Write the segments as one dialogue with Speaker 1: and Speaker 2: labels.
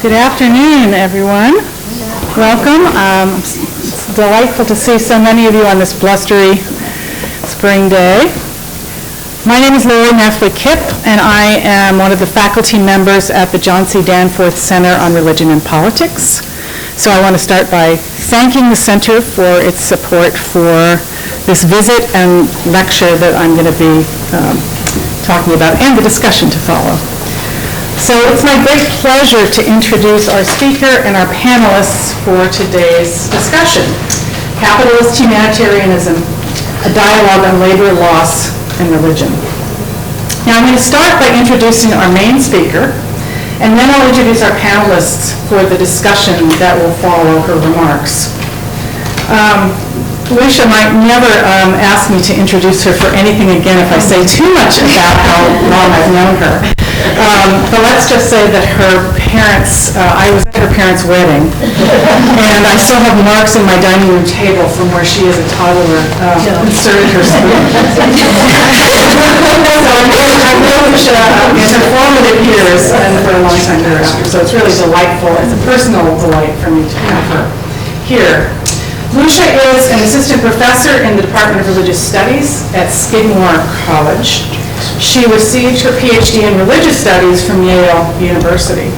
Speaker 1: Good afternoon, everyone. Welcome. It's delightful to see so many of you on this blustery spring day. My name is Laurie Maffly-Kipp, and I am one of the faculty members at the John C. Danforth Center on Religion and Politics. So I want to start by thanking the center for its support for this visit and lecture that I'm going to be talking about, and the discussion to follow. So it's my great pleasure to introduce our speaker and our panelists for today's discussion. Capitalist Humanitarianism, a dialogue on labor, loss, and religion. Now I'm going to start by introducing our main speaker, and then I'll introduce our panelists for the discussion that will follow her remarks. Lucia might never ask me to introduce her for anything again if I say too much about how long I've known her. But let's just say that her parents, I was at her parents' wedding, and I still have marks in my dining room table from where she as a toddler inserted her spoon. So I know Lucia in her formative years and for a long time thereafter, so it's really delightful. It's a personal delight for me to have her here. Lucia is an assistant professor in the Department of Religious Studies at Skidmore College. She received her PhD in religious studies from Yale University.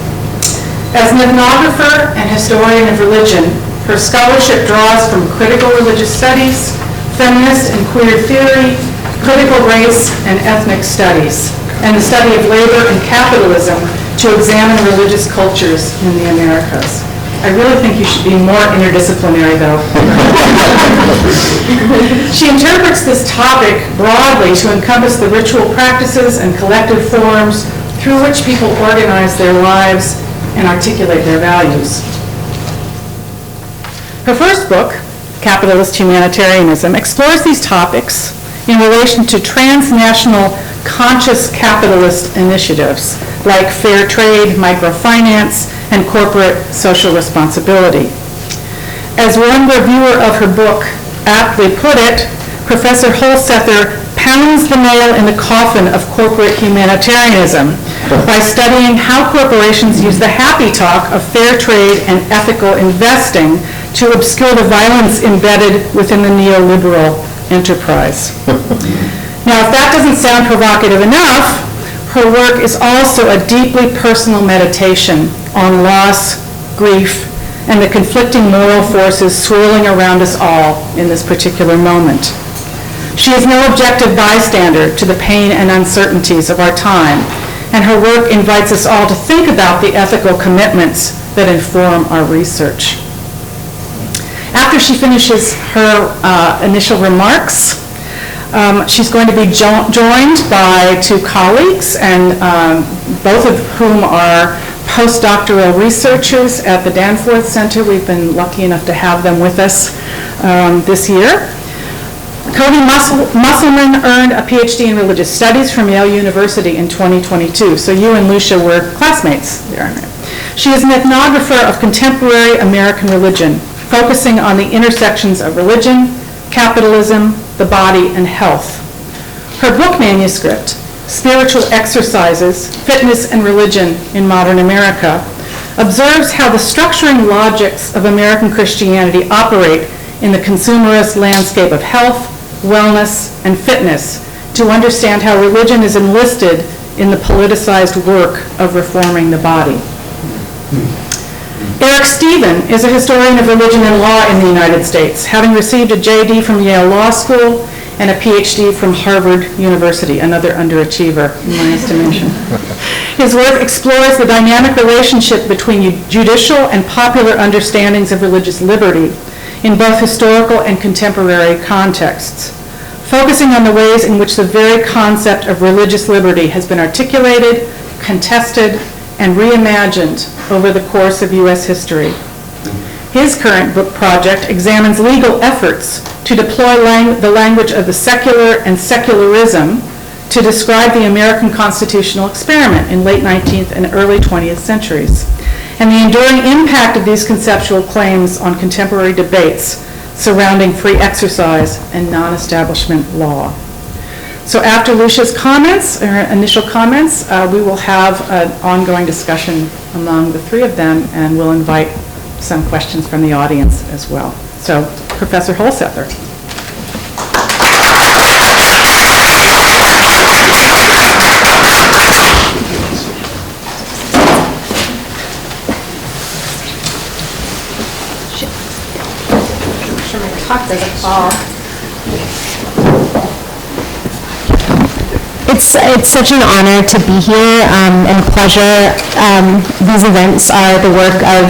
Speaker 1: As an ethnographer and historian of religion, her scholarship draws from critical religious studies, feminist and queer theory, critical race and ethnic studies, and the study of labor and capitalism to examine religious cultures in the Americas. I really think you should be more interdisciplinary, though. She interprets this topic broadly to encompass the ritual practices and collective forms through which people organize their lives and articulate their values. Her first book, Capitalist Humanitarianism, explores these topics in relation to transnational conscious capitalist initiatives like fair trade, microfinance, and corporate social responsibility. As one reviewer of her book aptly put it, Professor Hulsether pounds the nail in the coffin of corporate humanitarianism by studying how corporations use the happy talk of fair trade and ethical investing to obscure the violence embedded within the neoliberal enterprise. Now, if that doesn't sound provocative enough, her work is also a deeply personal meditation on loss, grief, and the conflicting moral forces swirling around us all in this particular moment. She is no objective bystander to the pain and uncertainties of our time, and her work invites us all to think about the ethical commitments that inform our research. After she finishes her initial remarks, she's going to be joined by two colleagues, and both of whom are postdoctoral researchers at the Danforth Center. We've been lucky enough to have them with us this year. Cody Musselman earned a PhD in religious studies from Yale University in 2022, so you and Lucia were classmates there. She is an ethnographer of contemporary American religion, focusing on the intersections of religion, capitalism, the body, and health. Her book manuscript, Spiritual Exercises, Fitness and Religion in Modern America, observes how the structuring logics of American Christianity operate in the consumerist landscape of health, wellness, and fitness to understand how religion is enlisted in the politicized work of reforming the body. Eric Stephen is a historian of religion and law in the United States, having received a JD from Yale Law School and a PhD from Harvard University, another underachiever in my estimation. His work explores the dynamic relationship between judicial and popular understandings of religious liberty in both historical and contemporary contexts, focusing on the ways in which the very concept of religious liberty has been articulated, contested, and reimagined over the course of U.S. history. His current book project examines legal efforts to deploy the language of the secular and secularism to describe the American constitutional experiment in late 19th and early 20th centuries, and the enduring impact of these conceptual claims on contemporary debates surrounding free exercise and non-establishment law. So after Lucia's comments, or initial comments, we will have an ongoing discussion among the three of them, and we'll invite some questions from the audience as well. So, Professor Hulsether.
Speaker 2: Talk doesn't fall. It's such an honor to be here and a pleasure. These events are the work of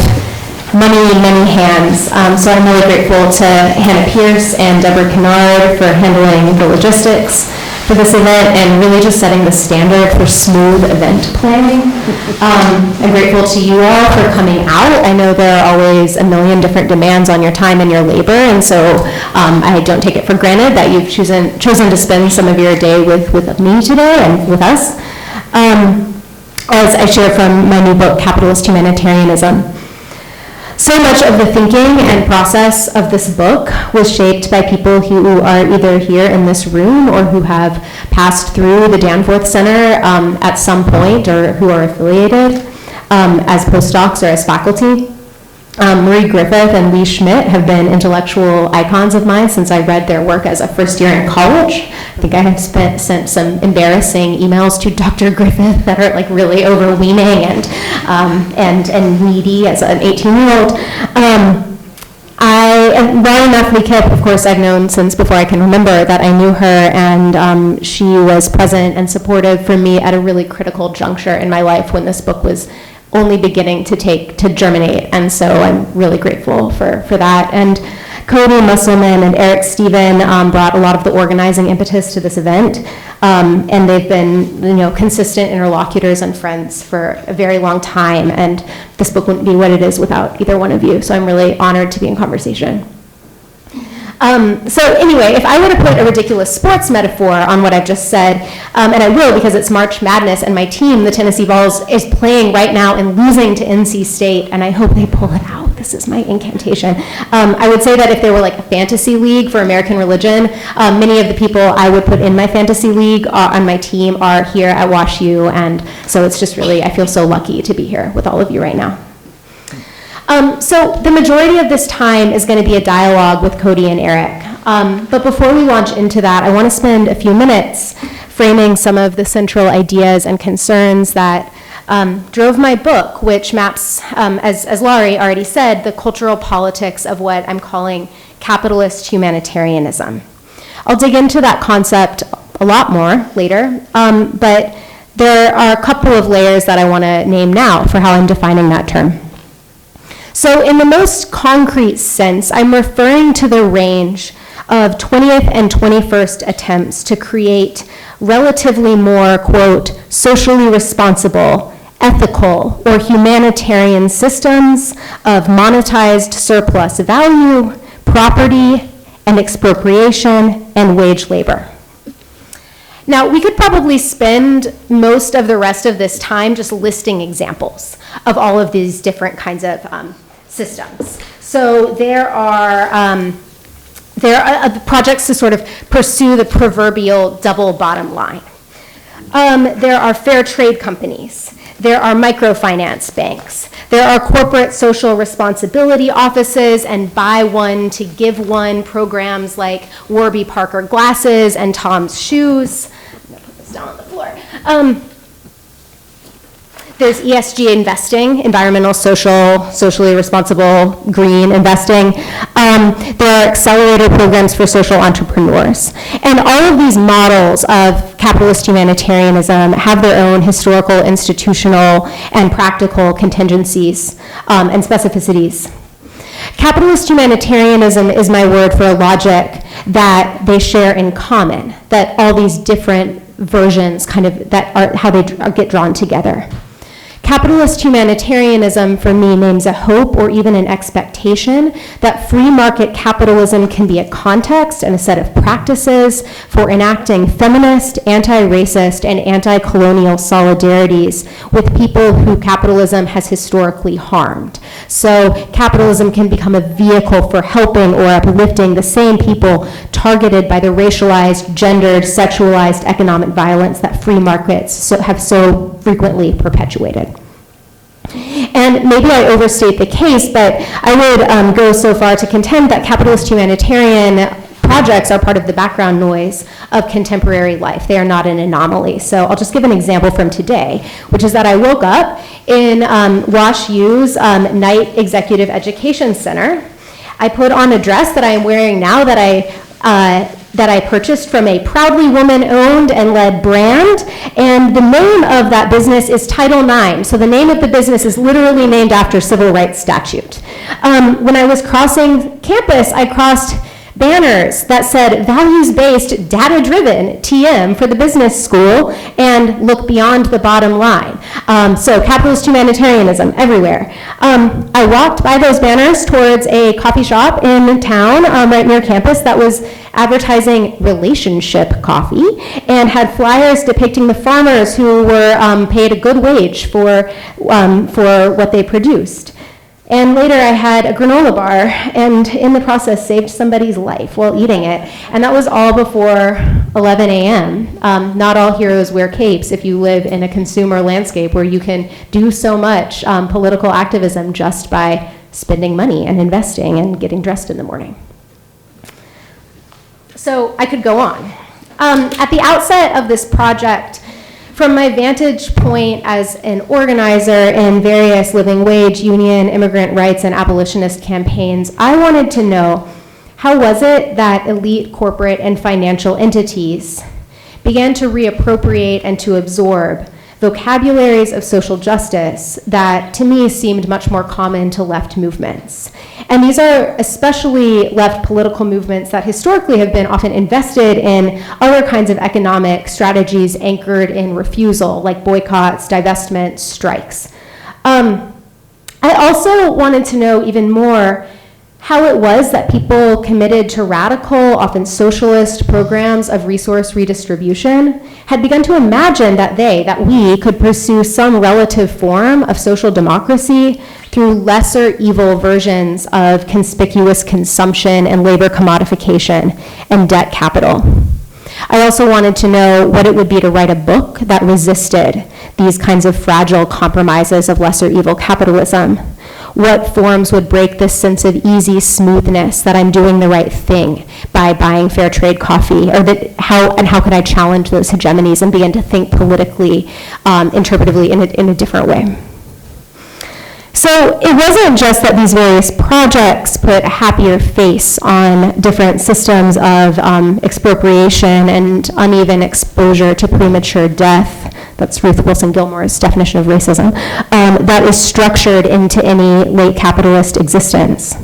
Speaker 2: many, many hands. So I'm really grateful to Hannah Pierce and Deborah Kennard for handling the logistics for this event and really just setting the standard for smooth event planning. I'm grateful to you all for coming out. I know there are always a million different demands on your time and your labor, and so I don't take it for granted that you've chosen to spend some of your day with me today and with us. As I share from my new book, Capitalist Humanitarianism. So much of the thinking and process of this book was shaped by people who are either here in this room or who have passed through the Danforth Center at some point or who are affiliated as postdocs or as faculty. Marie Griffith and Lee Schmidt have been intellectual icons of mine since I read their work as a first year in college. I think I have sent some embarrassing emails to Dr. Griffith that are like really overweening and needy as an 18-year-old. Laurie Maffly-Kipp, of course, I've known since before I can remember that I knew her, and she was present and supportive for me at a really critical juncture in my life when this book was only beginning to germinate, and so I'm really grateful for that. And Cody, Musselman, and Eric Stephen brought a lot of the organizing impetus to this event, and they've been consistent interlocutors and friends for a very long time, and this book wouldn't be what it is without either one of you, so I'm really honored to be in conversation. So anyway, if I were to put a ridiculous sports metaphor on what I've just said, and I will because it's March Madness and my team, the Tennessee Vols, is playing right now and losing to NC State, and I hope they pull it out. This is my incantation. I would say that if there were like a fantasy league for American religion, many of the people I would put in my fantasy league on my team are here at WashU, and so it's just really, I feel so lucky to be here with all of you right now. So the majority of this time is going to be a dialogue with Cody and Eric. But before we launch into that, I want to spend a few minutes framing some of the central ideas and concerns that drove my book, which maps, as Laurie already said, the cultural politics of what I'm calling capitalist humanitarianism. I'll dig into that concept a lot more later, but there are a couple of layers that I want to name now for how I'm defining that term. So in the most concrete sense, I'm referring to the range of 20th and 21st attempts to create relatively more, quote, socially responsible, ethical, or humanitarian systems of monetized surplus value, property, and expropriation, and wage labor. Now, we could probably spend most of the rest of this time just listing examples of all of these different kinds of systems. So there are projects to sort of pursue the proverbial double bottom line. There are fair trade companies. There are microfinance banks. There are corporate social responsibility offices and buy one to give one programs like Warby Parker glasses and Tom's shoes. I'm gonna put this down on the floor. There's ESG investing, environmental, social, socially responsible, green investing. There are accelerator programs for social entrepreneurs. And all of these models of capitalist humanitarianism have their own historical, institutional, and practical contingencies and specificities. Capitalist humanitarianism is my word for a logic that they share in common, that all these different versions kind of, that are how they get drawn together. Capitalist humanitarianism, for me, names a hope or even an expectation that free market capitalism can be a context and a set of practices for enacting feminist, anti-racist, and anti-colonial solidarities with people who capitalism has historically harmed. So capitalism can become a vehicle for helping or uplifting the same people targeted by the racialized, gendered, sexualized economic violence that free markets have so frequently perpetuated. And maybe I overstate the case, but I would go so far to contend that capitalist humanitarian projects are part of the background noise of contemporary life. They are not an anomaly. So I'll just give an example from today, which is that I woke up in Wash U's Night Executive Education Center. I put on a dress that I am wearing now that I purchased from a proudly woman-owned and led brand, and the name of that business is Title IX. So the name of the business is literally named after civil rights statute. When I was crossing campus, I crossed banners that said values-based, data-driven TM for the business school and look beyond the bottom line. So capitalist humanitarianism everywhere. I walked by those banners towards a coffee shop in town right near campus that was advertising relationship coffee and had flyers depicting the farmers who were paid a good wage for what they produced. And later I had a granola bar and in the process saved somebody's life while eating it. And that was all before 11 a.m. Not all heroes wear capes if you live in a consumer landscape where you can do so much political activism just by spending money and investing and getting dressed in the morning. So I could go on. At the outset of this project, from my vantage point as an organizer in various living wage, union, immigrant rights, and abolitionist campaigns, I wanted to know, how was it that elite corporate and financial entities began to reappropriate and to absorb vocabularies of social justice that to me seemed much more common to left movements? And these are especially left political movements that historically have been often invested in other kinds of economic strategies anchored in refusal, like boycotts, divestments, strikes. I also wanted to know even more how it was that people committed to radical, often socialist programs of resource redistribution had begun to imagine that we could pursue some relative form of social democracy through lesser evil versions of conspicuous consumption and labor commodification and debt capital. I also wanted to know what it would be to write a book that resisted these kinds of fragile compromises of lesser evil capitalism. What forms would break this sense of easy smoothness that I'm doing the right thing by buying fair trade coffee, or how could I challenge those hegemonies and begin to think politically, interpretively in a different way? So it wasn't just that these various projects put a happier face on different systems of expropriation and uneven exposure to premature death. That's Ruth Wilson Gilmore's definition of racism, that is structured into any late capitalist existence.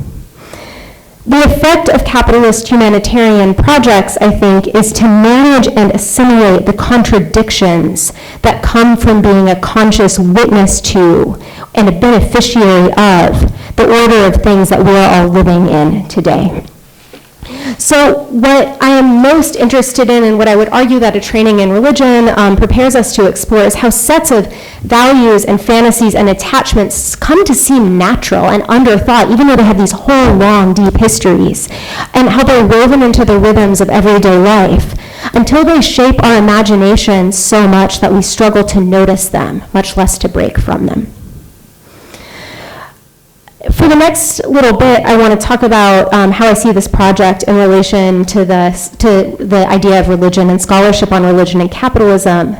Speaker 2: The effect of capitalist humanitarian projects, I think, is to manage and assimilate the contradictions that come from being a conscious witness to and a beneficiary of the order of things that we're all living in today. So what I am most interested in, and what I would argue that a training in religion prepares us to explore, is how sets of values and fantasies and attachments come to seem natural and underthought, even though they have these whole long, deep histories, and how they're woven into the rhythms of everyday life, until they shape our imagination so much that we struggle to notice them, much less to break from them. For the next little bit, I want to talk about how I see this project in relation to the idea of religion and scholarship on religion and capitalism,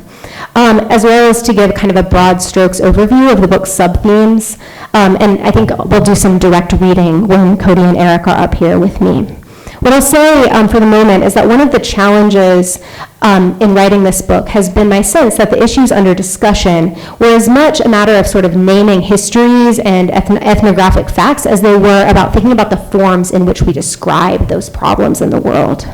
Speaker 2: as well as to give kind of a broad strokes overview of the book's sub-themes. And I think we'll do some direct reading when Cody and Eric are up here with me. What I'll say for the moment is that one of the challenges in writing this book has been my sense that the issues under discussion were as much a matter of sort of naming histories and ethnographic facts as they were about thinking about the forms in which we describe those problems in the world.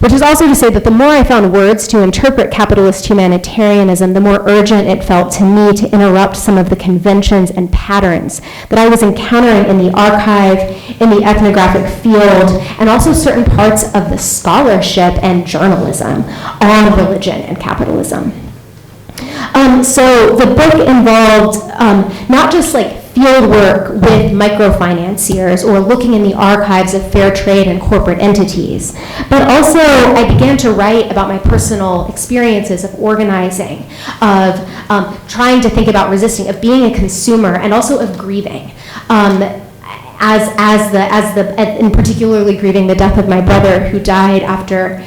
Speaker 2: which is also to say that the more I found words to interpret capitalist humanitarianism, the more urgent it felt to me to interrupt some of the conventions and patterns that I was encountering in the archive, in the ethnographic field, and also certain parts of the scholarship and journalism on religion and capitalism. So the book involved not just like field work with microfinanciers or looking in the archives of fair trade and corporate entities, but also I began to write about my personal experiences of organizing, of trying to think about resisting, of being a consumer, and also of grieving. And particularly grieving the death of my brother, who died after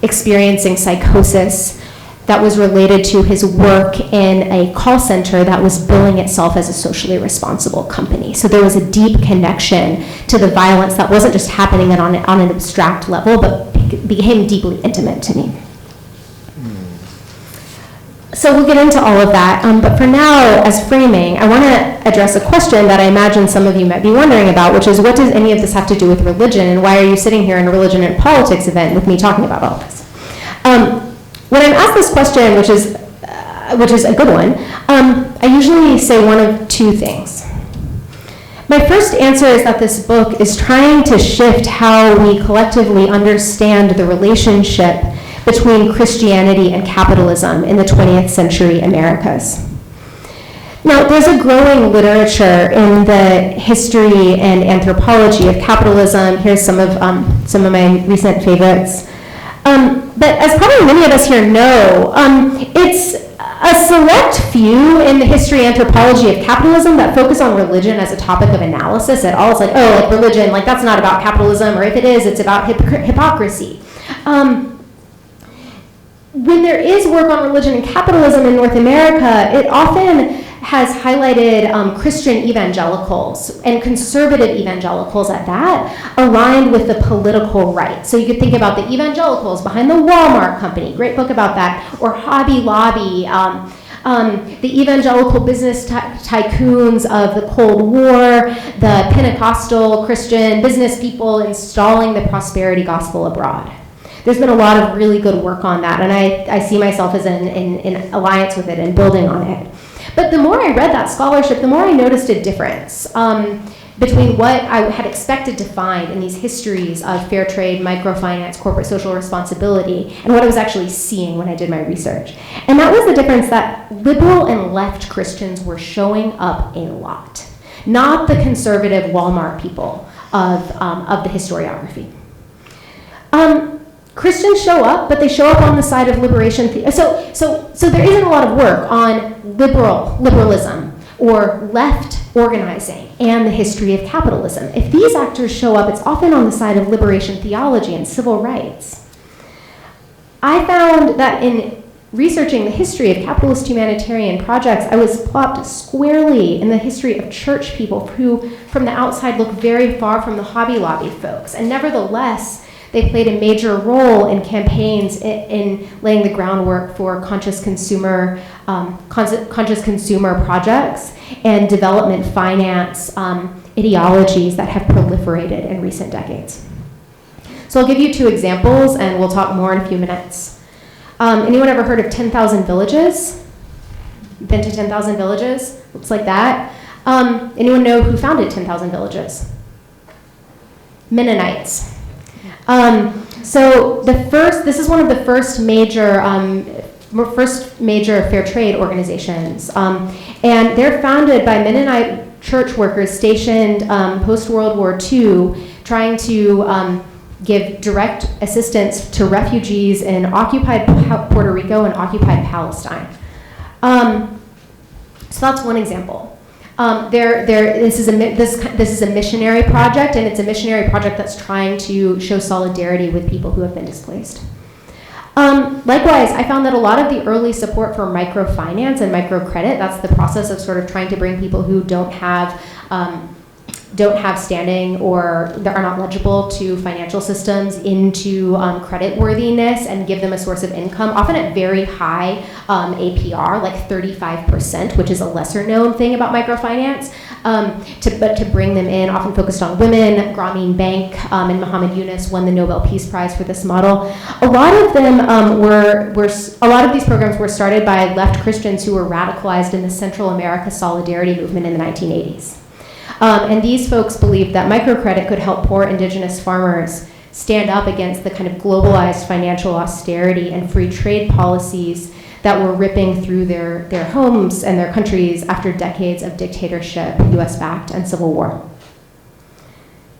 Speaker 2: experiencing psychosis that was related to his work in a call center that was billing itself as a socially responsible company. So there was a deep connection to the violence that wasn't just happening on an abstract level, but became deeply intimate to me. So we'll get into all of that, but for now, as framing, I want to address a question that I imagine some of you might be wondering about, which is, what does any of this have to do with religion, and why are you sitting here in a religion and politics event with me talking about all this? When I'm asked this question, which is a good one, I usually say one of two things. My first answer is that this book is trying to shift how we collectively understand the relationship between Christianity and capitalism in the 20th century Americas. Now, there's a growing literature in the history and anthropology of capitalism. Here's some of my recent favorites. But as probably many of us here know, it's a select few in the history and anthropology of capitalism that focus on religion as a topic of analysis at all. It's like, oh, like religion, like that's not about capitalism, or if it is, it's about hypocrisy. When there is work on religion and capitalism in North America, it often has highlighted Christian evangelicals and conservative evangelicals at that, aligned with the political right. So you could think about the evangelicals behind the Walmart company, great book about that, or Hobby Lobby, the evangelical business tycoons of the Cold War, the Pentecostal Christian business people installing the prosperity gospel abroad. There's been a lot of really good work on that, and I see myself as in alliance with it and building on it. But the more I read that scholarship, the more I noticed a difference between what I had expected to find in these histories of fair trade, microfinance, corporate social responsibility, and what I was actually seeing when I did my research. And that was the difference that liberal and left Christians were showing up a lot, not the conservative Walmart people of the historiography. Christians show up, but they show up on the side of liberation. So there isn't a lot of work on liberalism or left organizing and the history of capitalism. If these actors show up, it's often on the side of liberation theology and civil rights. I found that in researching the history of capitalist humanitarian projects, I was plopped squarely in the history of church people who, from the outside, look very far from the Hobby Lobby folks, and nevertheless, they played a major role in campaigns in laying the groundwork for conscious consumer projects and development finance ideologies that have proliferated in recent decades. So I'll give you two examples, and we'll talk more in a few minutes. Anyone ever heard of 10,000 Villages? Been to 10,000 Villages? Looks like that. Anyone know who founded 10,000 Villages? Mennonites. So this is one of the first major fair trade organizations, and they're founded by Mennonite church workers stationed post-World War II, trying to give direct assistance to refugees in occupied Puerto Rico and occupied Palestine. So that's one example. This is a missionary project, and it's a missionary project that's trying to show solidarity with people who have been displaced. Likewise, I found that a lot of the early support for microfinance and microcredit, that's the process of sort of trying to bring people who don't have standing or that are not legible to financial systems into creditworthiness and give them a source of income, often at very high APR, like 35%, which is a lesser known thing about microfinance. but to bring them in, often focused on women. Grameen Bank and Muhammad Yunus won the Nobel Peace Prize for this model. A lot of them a lot of these programs were started by left Christians who were radicalized in the Central America Solidarity movement in the 1980s. And these folks believed that microcredit could help poor indigenous farmers stand up against the kind of globalized financial austerity and free trade policies that were ripping through their homes and their countries after decades of dictatorship, US-backed, and civil war.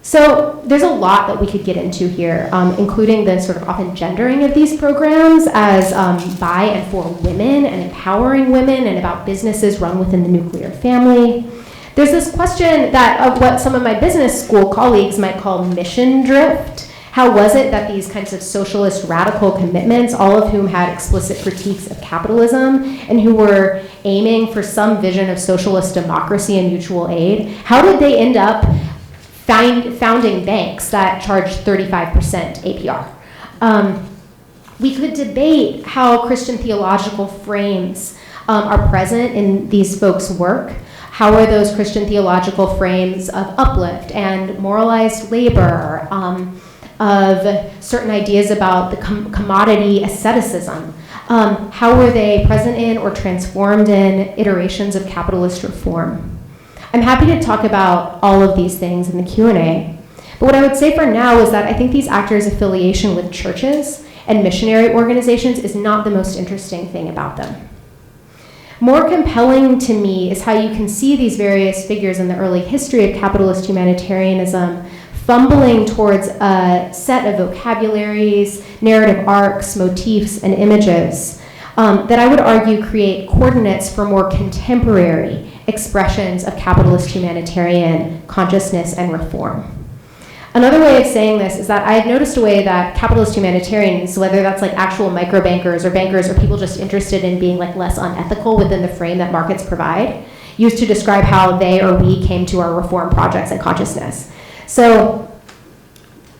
Speaker 2: So there's a lot that we could get into here, including the sort of often gendering of these programs as by and for women and empowering women and about businesses run within the nuclear family. There's this question that of what some of my business school colleagues might call mission drift. How was it that these kinds of socialist radical commitments, all of whom had explicit critiques of capitalism and who were aiming for some vision of socialist democracy and mutual aid, how did they end up founding banks that charged 35% APR? We could debate how Christian theological frames are present in these folks' work. How are those Christian theological frames of uplift and moralized labor, of certain ideas about the commodity asceticism? How were they present in or transformed in iterations of capitalist reform? I'm happy to talk about all of these things in the Q&A, but what I would say for now is that I think these actors' affiliation with churches and missionary organizations is not the most interesting thing about them. More compelling to me is how you can see these various figures in the early history of capitalist humanitarianism fumbling towards a set of vocabularies, narrative arcs, motifs, and images that I would argue create coordinates for more contemporary expressions of capitalist humanitarian consciousness and reform. Another way of saying this is that I've noticed a way that capitalist humanitarians, whether that's like actual microbankers or bankers or people just interested in being like less unethical within the frame that markets provide, used to describe how they or we came to our reform projects and consciousness. So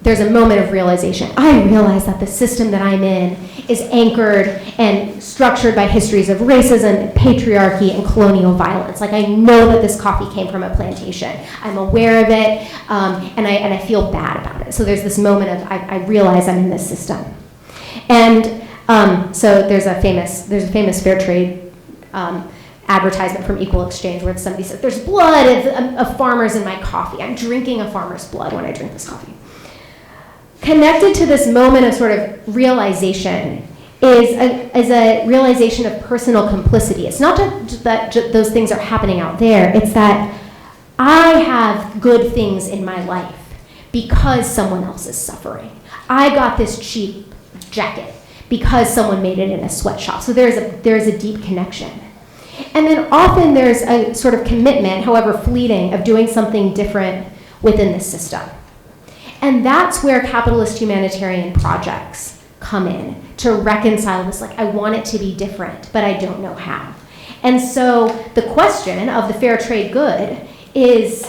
Speaker 2: there's a moment of realization. I realize that the system that I'm in is anchored and structured by histories of racism and patriarchy and colonial violence. Like I know that this coffee came from a plantation. I'm aware of it, and I feel bad about it. So there's this moment of I realize I'm in this system. And so there's a famous fair trade advertisement from Equal Exchange where somebody says, "There's blood of farmers in my coffee. I'm drinking a farmer's blood when I drink this coffee." Connected to this moment of sort of realization is a realization of personal complicity. It's not just that those things are happening out there. It's that I have good things in my life because someone else is suffering. I got this cheap jacket because someone made it in a sweatshop. So there's a deep connection. And then often there's a sort of commitment, however fleeting, of doing something different within the system. And that's where capitalist humanitarian projects come in, to reconcile this, like, I want it to be different, but I don't know how. And so the question of the fair trade good is,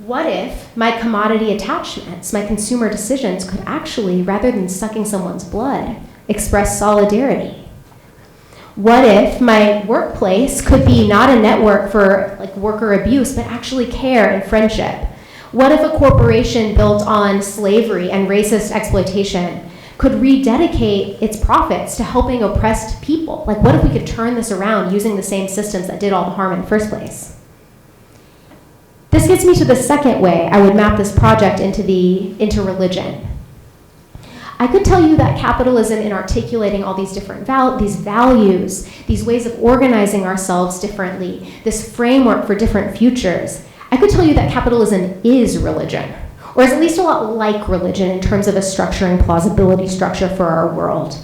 Speaker 2: what if my commodity attachments, my consumer decisions could actually, rather than sucking someone's blood, express solidarity? What if my workplace could be not a network for like worker abuse, but actually care and friendship? What if a corporation built on slavery and racist exploitation could rededicate its profits to helping oppressed people? Like, what if we could turn this around using the same systems that did all the harm in the first place? This gets me to the second way I would map this project into religion. I could tell you that capitalism, in articulating all these different these values, these ways of organizing ourselves differently, this framework for different futures, I could tell you that capitalism is religion, or is at least a lot like religion in terms of a structure and plausibility structure for our world.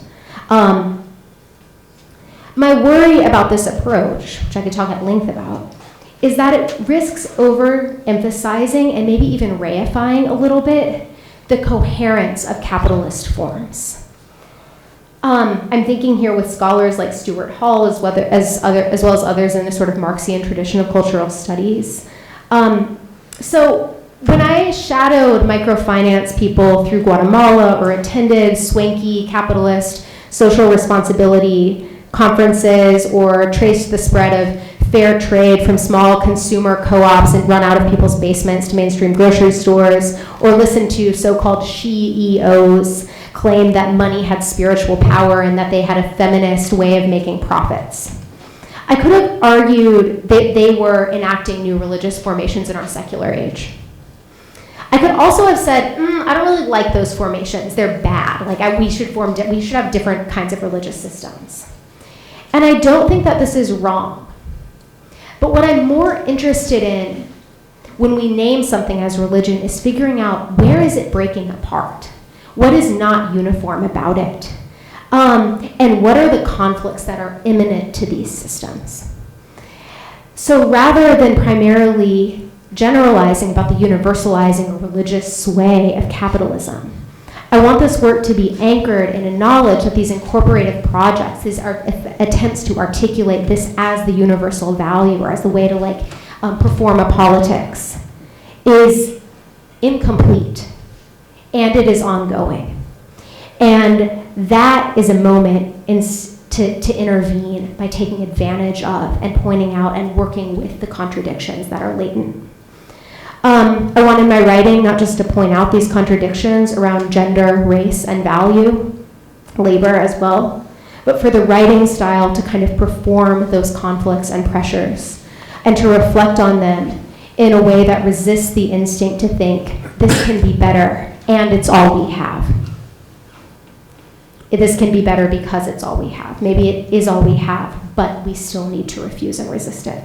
Speaker 2: My worry about this approach, which I could talk at length about, is that it risks overemphasizing and maybe even reifying a little bit the coherence of capitalist forms. I'm thinking here with scholars like Stuart Hall as well as others in the sort of Marxian tradition of cultural studies. So when I shadowed microfinance people through Guatemala or attended swanky capitalist social responsibility conferences or traced the spread of fair trade from small consumer co-ops and run out of people's basements to mainstream grocery stores, or listen to so-called CEOs claim that money had spiritual power and that they had a feminist way of making profits. I could have argued that they were enacting new religious formations in our secular age. I could also have said, I don't really like those formations. They're bad. Like we should have different kinds of religious systems. And I don't think that this is wrong. But what I'm more interested in when we name something as religion is figuring out where is it breaking apart? What is not uniform about it? And what are the conflicts that are imminent to these systems? So rather than primarily generalizing about the universalizing or religious sway of capitalism, I want this work to be anchored in a knowledge that these incorporative projects, these are attempts to articulate this as the universal value or as the way to perform a politics, is incomplete and it is ongoing. And that is a moment to intervene by taking advantage of and pointing out and working with the contradictions that are latent. I wanted my writing not just to point out these contradictions around gender, race, and value, labor as well, but for the writing style to kind of perform those conflicts and pressures and to reflect on them in a way that resists the instinct to think this can be better and it's all we have. This can be better because it's all we have. Maybe it is all we have, but we still need to refuse and resist it.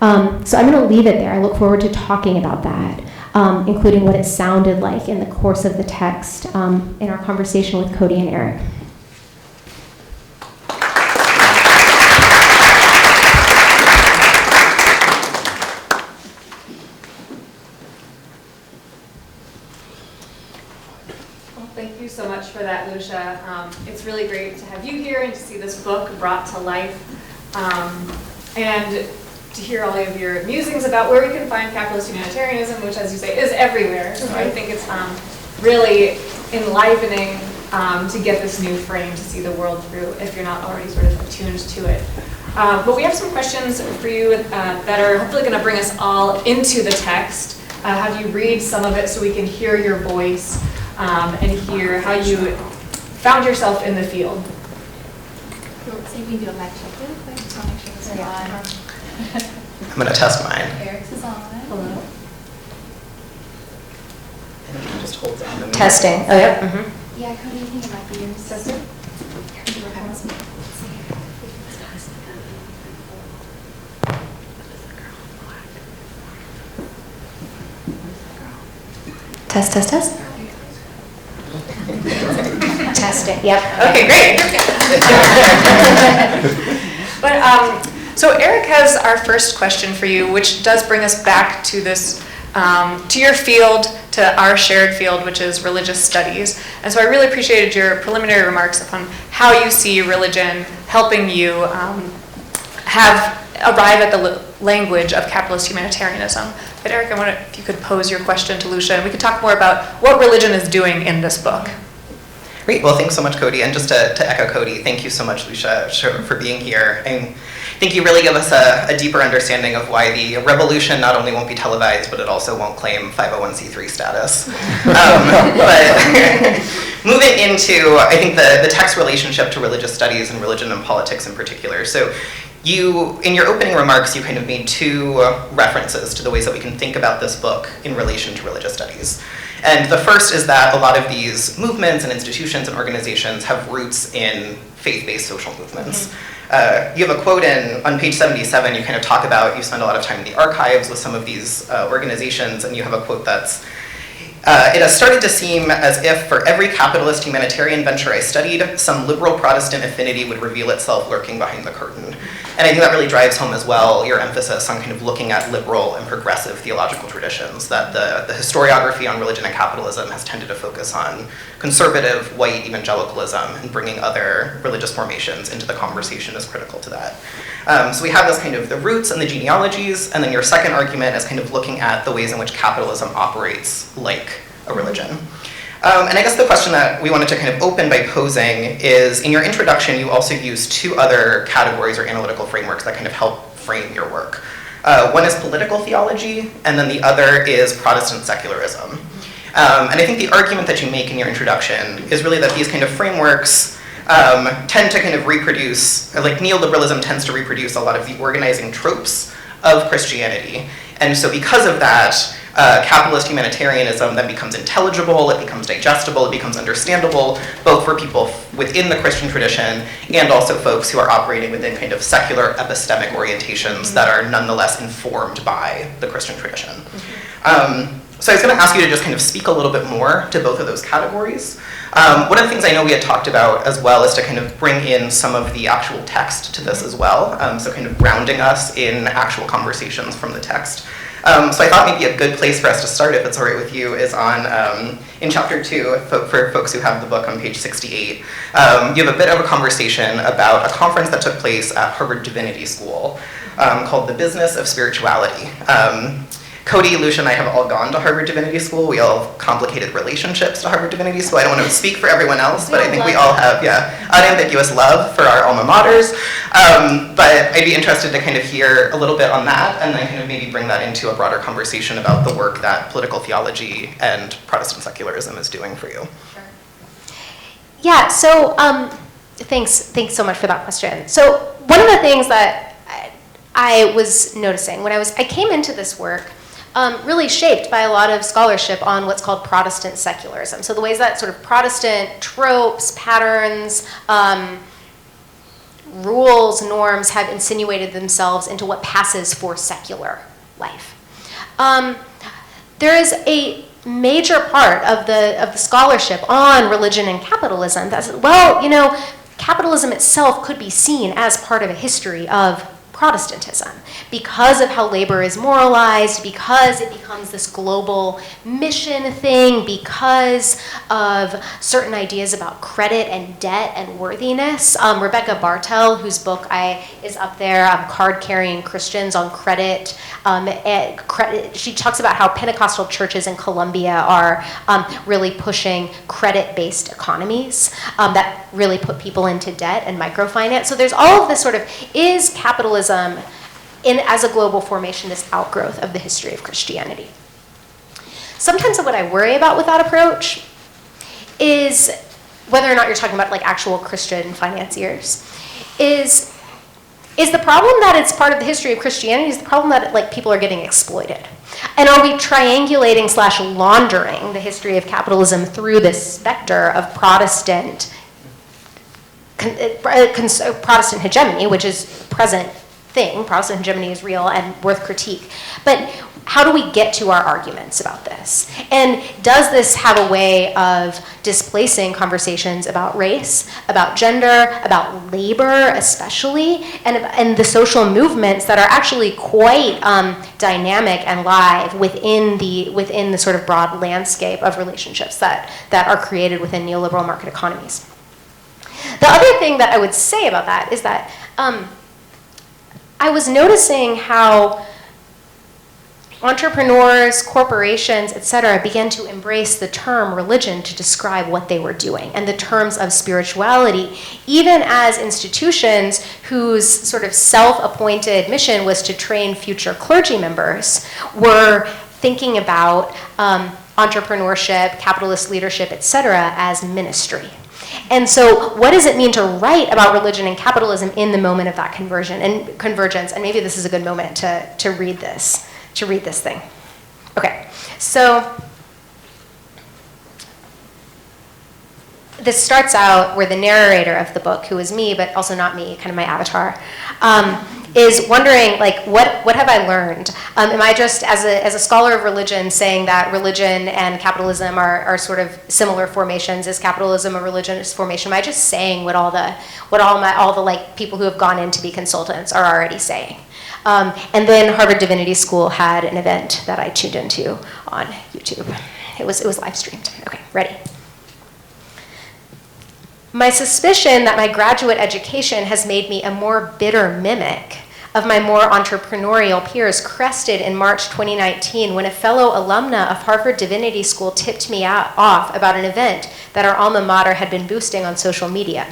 Speaker 2: So I'm going to leave it there. I look forward to talking about that, including what it sounded like in the course of the text in our conversation with Cody and Eric.
Speaker 3: Thank you so much for that, Lucia. It's really great to have you here and to see this book brought to life, and to hear all of your musings about where we can find capitalist humanitarianism, which, as you say, is everywhere. So I think it's really enlivening to get this new frame to see the world through if you're not already sort of attuned to it. But we have some questions for you that are hopefully going to bring us all into the text, have you read some of it so we can hear your voice and hear how you found yourself in the field.
Speaker 4: So we can do a mic check really quick. I'll make sure this is on.
Speaker 5: I'm going to test mine.
Speaker 4: Eric's is on.
Speaker 3: Hello.
Speaker 5: And you can just hold down the mic.
Speaker 2: Testing. Oh, yep. Mm-hmm.
Speaker 4: Yeah, Cody, I think it might be yours.
Speaker 3: Does it?
Speaker 2: Test, test, test. Testing. Yep. Okay, great.
Speaker 3: But so Eric has our first question for you, which does bring us back to this, to your field, to our shared field, which is religious studies. And so I really appreciated your preliminary remarks upon how you see religion helping you arrive at the language of capitalist humanitarianism. But Eric, I wonder if you could pose your question to Lucia, and we could talk more about what religion is doing in this book.
Speaker 5: Great. Well, thanks so much, Cody. And just to echo Cody, thank you so much, Lucia, for being here. I think you really give us a deeper understanding of why the revolution not only won't be televised, but it also won't claim 501c3 status. But moving into, I think, the text relationship to religious studies and religion and politics in particular. So you, in your opening remarks, you kind of made two references to the ways that we can think about this book in relation to religious studies. And the first is that a lot of these movements and institutions and organizations have roots in faith-based social movements. You have a quote on page 77, you kind of talk about, you spend a lot of time in the archives with some of these organizations, and you have a quote that's, it has started to seem as if for every capitalist humanitarian venture I studied, some liberal Protestant affinity would reveal itself lurking behind the curtain. And I think that really drives home as well your emphasis on kind of looking at liberal and progressive theological traditions, that the historiography on religion and capitalism has tended to focus on conservative, white evangelicalism, and bringing other religious formations into the conversation is critical to that. So we have this kind of the roots and the genealogies, and then your second argument is kind of looking at the ways in which capitalism operates like a religion. And I guess the question that we wanted to kind of open by posing is, in your introduction, you also use two other categories or analytical frameworks that kind of help frame your work. One is political theology, and then the other is Protestant secularism. And I think the argument that you make in your introduction is really that these kind of frameworks tend to kind of reproduce, or like neoliberalism tends to reproduce a lot of the organizing tropes of Christianity. And so because of that, capitalist humanitarianism then becomes intelligible, it becomes digestible, it becomes understandable, both for people within the Christian tradition and also folks who are operating within kind of secular epistemic orientations that are nonetheless informed by the Christian tradition. So I was going to ask you to just kind of speak a little bit more to both of those categories. One of the things I know we had talked about as well is to kind of bring in some of the actual text to this as well, so kind of grounding us in actual conversations from the text. So I thought maybe a good place for us to start, if it's all right with you, is on, in chapter 2, for folks who have the book on page 68, you have a bit of a conversation about a conference that took place at Harvard Divinity School called The Business of Spirituality. Cody, Lucia, and I have all gone to Harvard Divinity School. We all have complicated relationships to Harvard Divinity School. I don't want to speak for everyone else, but I think we all have, unambiguous love for our alma maters. But I'd be interested to kind of hear a little bit on that, and then kind of maybe bring that into a broader conversation about the work that political theology and Protestant secularism is doing for you.
Speaker 2: Sure. Yeah, so thanks so much for that question. So one of the things that I was noticing when I came into this work, really shaped by a lot of scholarship on what's called Protestant secularism. So the ways that sort of Protestant tropes, patterns, rules, norms have insinuated themselves into what passes for secular life. There is a major part of the scholarship on religion and capitalism that says, well, you know, capitalism itself could be seen as part of a history of Protestantism because of how labor is moralized, because it becomes this global mission thing, because of certain ideas about credit and debt and worthiness. Rebecca Bartel, whose book is up there, Card-Carrying Christians on Credit, she talks about how Pentecostal churches in Colombia are really pushing credit-based economies that really put people into debt and microfinance. So there's all of this sort of, is capitalism as a global formation, this outgrowth of the history of Christianity? Sometimes what I worry about with that approach is whether or not you're talking about like actual Christian financiers, is the problem that it's part of the history of Christianity, is the problem that like people are getting exploited. And are we triangulating / laundering the history of capitalism through this specter of Protestant hegemony, which is present thing. Protestant hegemony is real and worth critique. But how do we get to our arguments about this? And does this have a way of displacing conversations about race, about gender, about labor especially, and the social movements that are actually quite dynamic and live within the sort of broad landscape of relationships that are created within neoliberal market economies? The other thing that I would say about that is that I was noticing how entrepreneurs, corporations, et cetera, began to embrace the term religion to describe what they were doing, and the terms of spirituality, even as institutions whose sort of self-appointed mission was to train future clergy members were thinking about entrepreneurship, capitalist leadership, et cetera, as ministry. And so what does it mean to write about religion and capitalism in the moment of that convergence? And maybe this is a good moment to read this thing. Okay, so this starts out where the narrator of the book, who is me, but also not me, kind of my avatar, is wondering, like, what have I learned? Am I just, as a scholar of religion, saying that religion and capitalism are sort of similar formations? Is capitalism a religious formation? Am I just saying what all the like people who have gone in to be consultants are already saying? And then Harvard Divinity School had an event that I tuned into on YouTube. It was live streamed. Okay, ready. My suspicion that my graduate education has made me a more bitter mimic of my more entrepreneurial peers crested in March 2019 when a fellow alumna of Harvard Divinity School tipped me off about an event that our alma mater had been boosting on social media.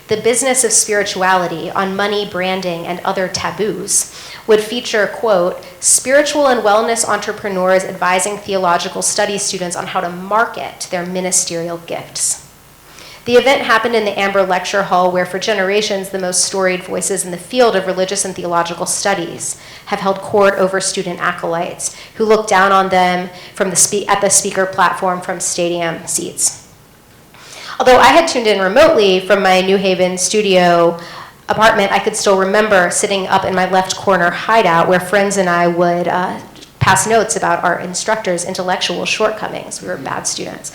Speaker 2: The Business of Spirituality on Money, Branding, and Other Taboos, would feature, quote, spiritual and wellness entrepreneurs advising theological studies students on how to market their ministerial gifts. The event happened in the Amber Lecture Hall, where for generations the most storied voices in the field of religious and theological studies have held court over student acolytes who look down on them at the speaker platform from stadium seats. Although I had tuned in remotely from my New Haven studio apartment, I could still remember sitting up in my left corner hideout where friends and I would pass notes about our instructors' intellectual shortcomings. We were bad students.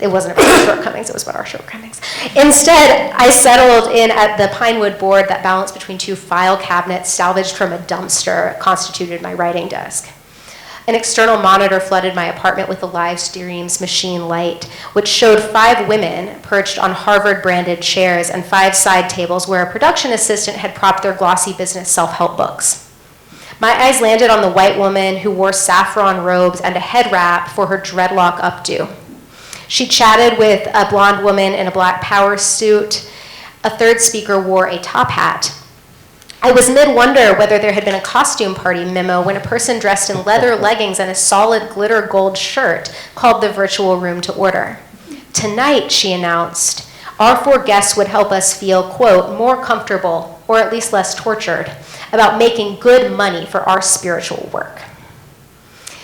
Speaker 2: It wasn't about our shortcomings, it was about our shortcomings. Instead, I settled in at the pinewood board that balanced between two file cabinets salvaged from a dumpster constituted my writing desk. An external monitor flooded my apartment with the live stream's machine light, which showed 5 women perched on Harvard-branded chairs and 5 side tables where a production assistant had propped their glossy business self-help books. My eyes landed on the white woman who wore saffron robes and a head wrap for her dreadlock updo. She chatted with a blonde woman in a black power suit. A third speaker wore a top hat. I was mid-wonder whether there had been a costume party memo when a person dressed in leather leggings and a solid glitter gold shirt called the virtual room to order. Tonight, she announced, our 4 guests would help us feel, quote, more comfortable, or at least less tortured, about making good money for our spiritual work.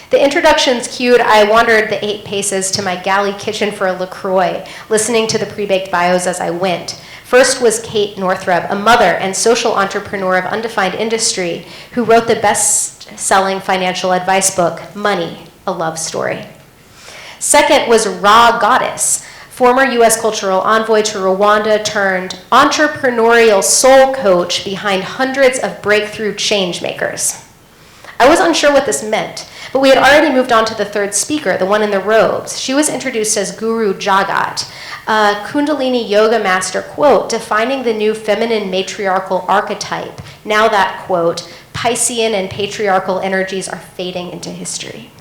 Speaker 2: The introductions cued, I wandered the 8 paces to my galley kitchen for a LaCroix, listening to the pre-baked bios as I went. First was Kate Northrup, a mother and social entrepreneur of undefined industry who wrote the best-selling financial advice book, Money, A Love Story. Second was Ra Goddess, former U.S. cultural envoy to Rwanda turned entrepreneurial soul coach behind hundreds of breakthrough change makers. I was unsure what this meant, but we had already moved on to the third speaker, the one in the robes. She was introduced as Guru Jagat, a Kundalini yoga master, quote, defining the new feminine matriarchal archetype, now that, quote, Piscean and patriarchal energies are fading into history.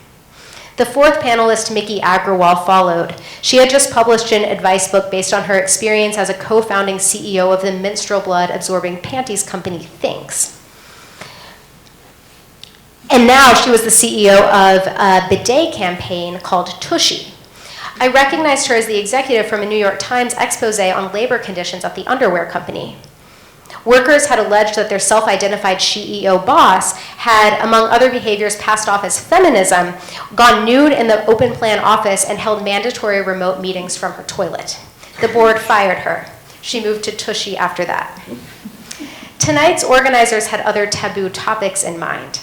Speaker 2: The fourth panelist, Miki Agrawal, followed. She had just published an advice book based on her experience as a co-founding CEO of the menstrual blood absorbing panties company Thinx. And now she was the CEO of a bidet campaign called Tushy. I recognized her as the executive from a New York Times expose on labor conditions at the underwear company. Workers had alleged that their self-identified CEO boss had, among other behaviors passed off as feminism, gone nude in the open plan office and held mandatory remote meetings from her toilet. The board fired her. She moved to Tushy after that. Tonight's organizers had other taboo topics in mind.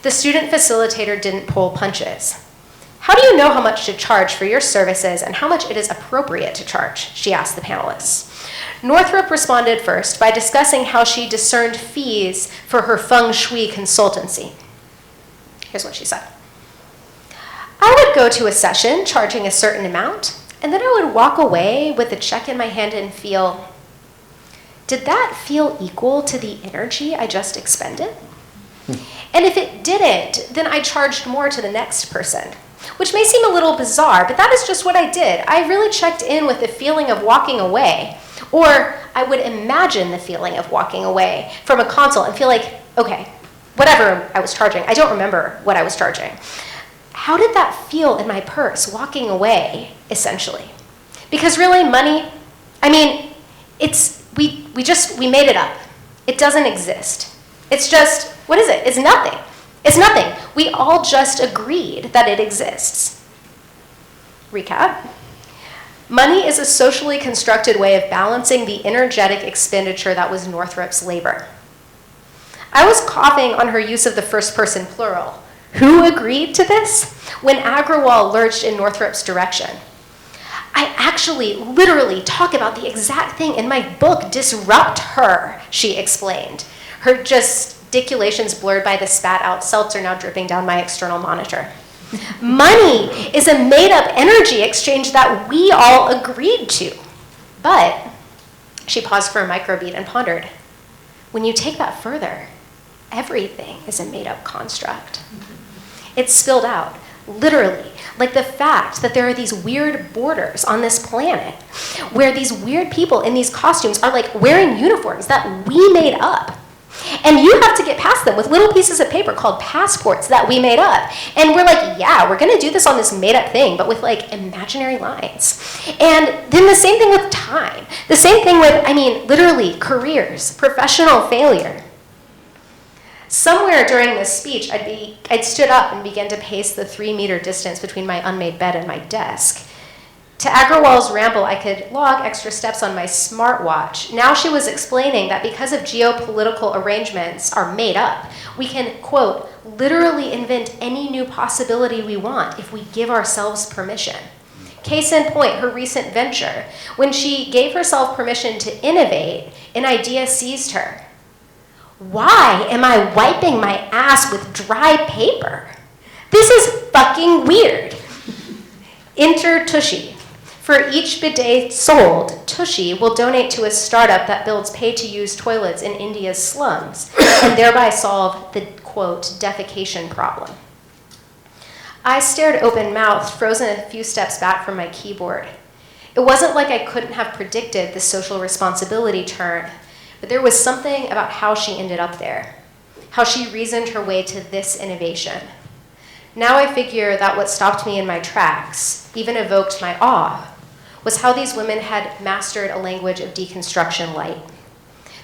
Speaker 2: The student facilitator didn't pull punches. How do you know how much to charge for your services and how much it is appropriate to charge? She asked the panelists. Northrup responded first by discussing how she discerned fees for her feng shui consultancy. Here's what she said. I would go to a session charging a certain amount, and then I would walk away with a check in my hand and feel, did that feel equal to the energy I just expended? And if it didn't, then I charged more to the next person, which may seem a little bizarre, but that is just what I did. I really checked in with the feeling of walking away, or I would imagine the feeling of walking away from a consult and feel like, okay, whatever I was charging, I don't remember what I was charging. How did that feel in my purse, walking away, essentially? Because really, money, I mean, we made it up. It doesn't exist. It's just, what is it? It's nothing. It's nothing. We all just agreed that it exists. Recap. Money is a socially constructed way of balancing the energetic expenditure that was Northrup's labor. I was coughing on her use of the first person plural. Who agreed to this? When Agrawal lurched in Northrup's direction. I actually literally talk about the exact thing in my book, Disrupt Her, she explained. Her gesticulations blurred by the spat-out seltzer now dripping down my external monitor. Money is a made-up energy exchange that we all agreed to. But, she paused for a microbeat and pondered, when you take that further, everything is a made-up construct. It spilled out, literally. Like the fact that there are these weird borders on this planet where these weird people in these costumes are like wearing uniforms that we made up. And you have to get past them with little pieces of paper called passports that we made up. And we're like, yeah, we're going to do this on this made up thing, but with like imaginary lines. And then the same thing with time. The same thing with, literally careers, professional failure. Somewhere during this speech, I'd stood up and began to pace the 3-meter distance between my unmade bed and my desk. To Agrawal's ramble, I could log extra steps on my smartwatch. Now she was explaining that because of geopolitical arrangements are made up, we can, quote, literally invent any new possibility we want if we give ourselves permission. Case in point, her recent venture. When she gave herself permission to innovate, an idea seized her. Why am I wiping my ass with dry paper? This is fucking weird. Enter Tushy. For each bidet sold, Tushy will donate to a startup that builds pay-to-use toilets in India's slums and thereby solve the, quote, defecation problem. I stared open-mouthed, frozen a few steps back from my keyboard. It wasn't like I couldn't have predicted the social responsibility turn, but there was something about how she ended up there, how she reasoned her way to this innovation. Now I figure that what stopped me in my tracks, even evoked my awe, was how these women had mastered a language of deconstruction light.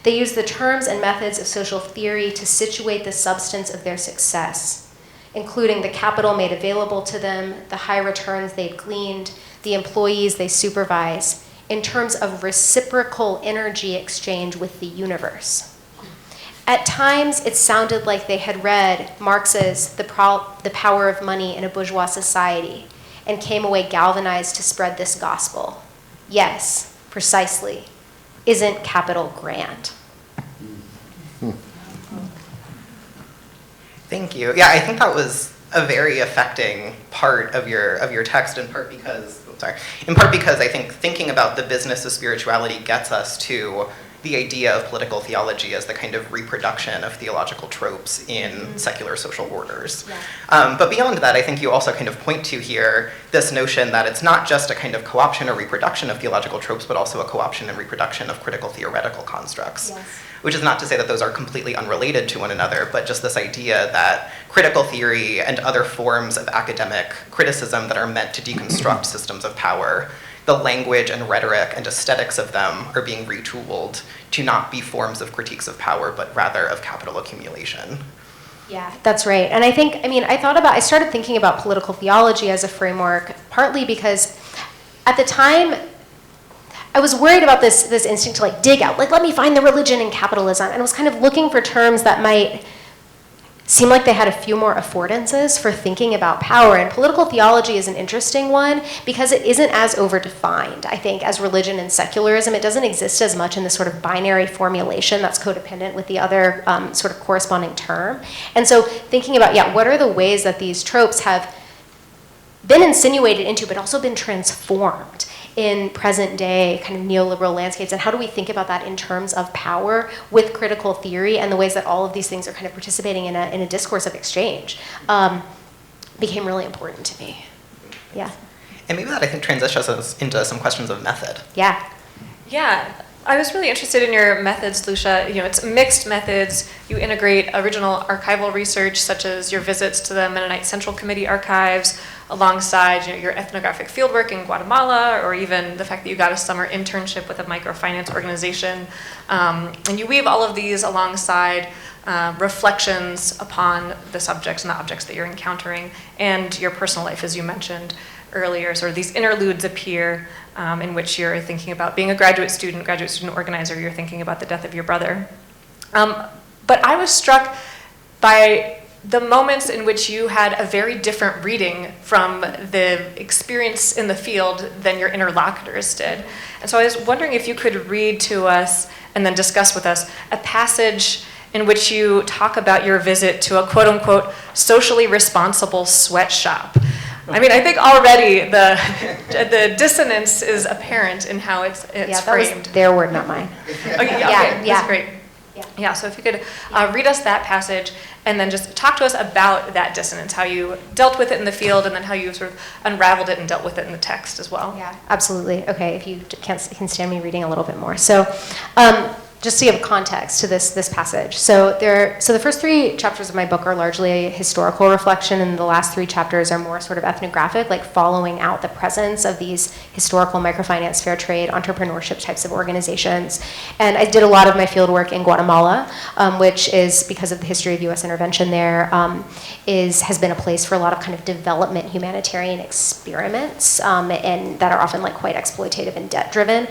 Speaker 2: They used the terms and methods of social theory to situate the substance of their success, including the capital made available to them, the high returns they'd gleaned, the employees they supervise, in terms of reciprocal energy exchange with the universe. At times, it sounded like they had read Marx's The Power of Money in a Bourgeois Society and came away galvanized to spread this gospel. Yes, precisely. Isn't capital grand?
Speaker 5: Thank you. Yeah, I think that was a very affecting part of your text, in part because I think thinking about the business of spirituality gets us to the idea of political theology as the kind of reproduction of theological tropes in secular social orders. Yeah. But beyond that, I think you also kind of point to here this notion that it's not just a kind of co-option or reproduction of theological tropes, but also a co-option and reproduction of critical theoretical constructs. Yes. Which is not to say that those are completely unrelated to one another, but just this idea that critical theory and other forms of academic criticism that are meant to deconstruct systems of power, the language and rhetoric and aesthetics of them are being retooled to not be forms of critiques of power, but rather of capital accumulation.
Speaker 2: Yeah, that's right. And I started thinking about political theology as a framework, partly because at the time, I was worried about this instinct to dig out, let me find the religion in capitalism, and I was kind of looking for terms that might seem like they had a few more affordances for thinking about power. And political theology is an interesting one because it isn't as overdefined, I think, as religion and secularism. It doesn't exist as much in this sort of binary formulation that's codependent with the other sort of corresponding term. And so thinking about, what are the ways that these tropes have been insinuated into, but also been transformed in present day kind of neoliberal landscapes, and how do we think about that in terms of power with critical theory and the ways that all of these things are kind of participating in a discourse of exchange became really important to me. Yeah.
Speaker 5: And maybe that, I think, transitions us into some questions of method.
Speaker 2: Yeah.
Speaker 3: Yeah. I was really interested in your methods, Lucia. It's mixed methods. You integrate original archival research, such as your visits to the Mennonite Central Committee archives, alongside your ethnographic fieldwork in Guatemala, or even the fact that you got a summer internship with a microfinance organization. And you weave all of these alongside reflections upon the subjects and the objects that you're encountering, and your personal life, as you mentioned earlier. Sort of these interludes appear in which you're thinking about being a graduate student organizer, you're thinking about the death of your brother. But I was struck by the moments in which you had a very different reading from the experience in the field than your interlocutors did. And so I was wondering if you could read to us and then discuss with us a passage in which you talk about your visit to a quote-unquote socially responsible sweatshop. I think already the dissonance is apparent in how it's
Speaker 2: that
Speaker 3: framed.
Speaker 2: Was their word, not mine.
Speaker 3: Okay, that's great. Yeah, so if you could read us that passage and then just talk to us about that dissonance, how you dealt with it in the field and then how you sort of unraveled it and dealt with it in the text as well.
Speaker 2: Yeah, absolutely. Okay, if you can stand me reading a little bit more. So just to give context to this passage. So the first 3 chapters of my book are largely a historical reflection, and the last 3 chapters are more sort of ethnographic, like following out the presence of these historical microfinance, fair trade, entrepreneurship types of organizations. And I did a lot of my field work in Guatemala, which is, because of the history of U.S. intervention there, has been a place for a lot of kind of development humanitarian experiments, and that are often like quite exploitative and debt-driven,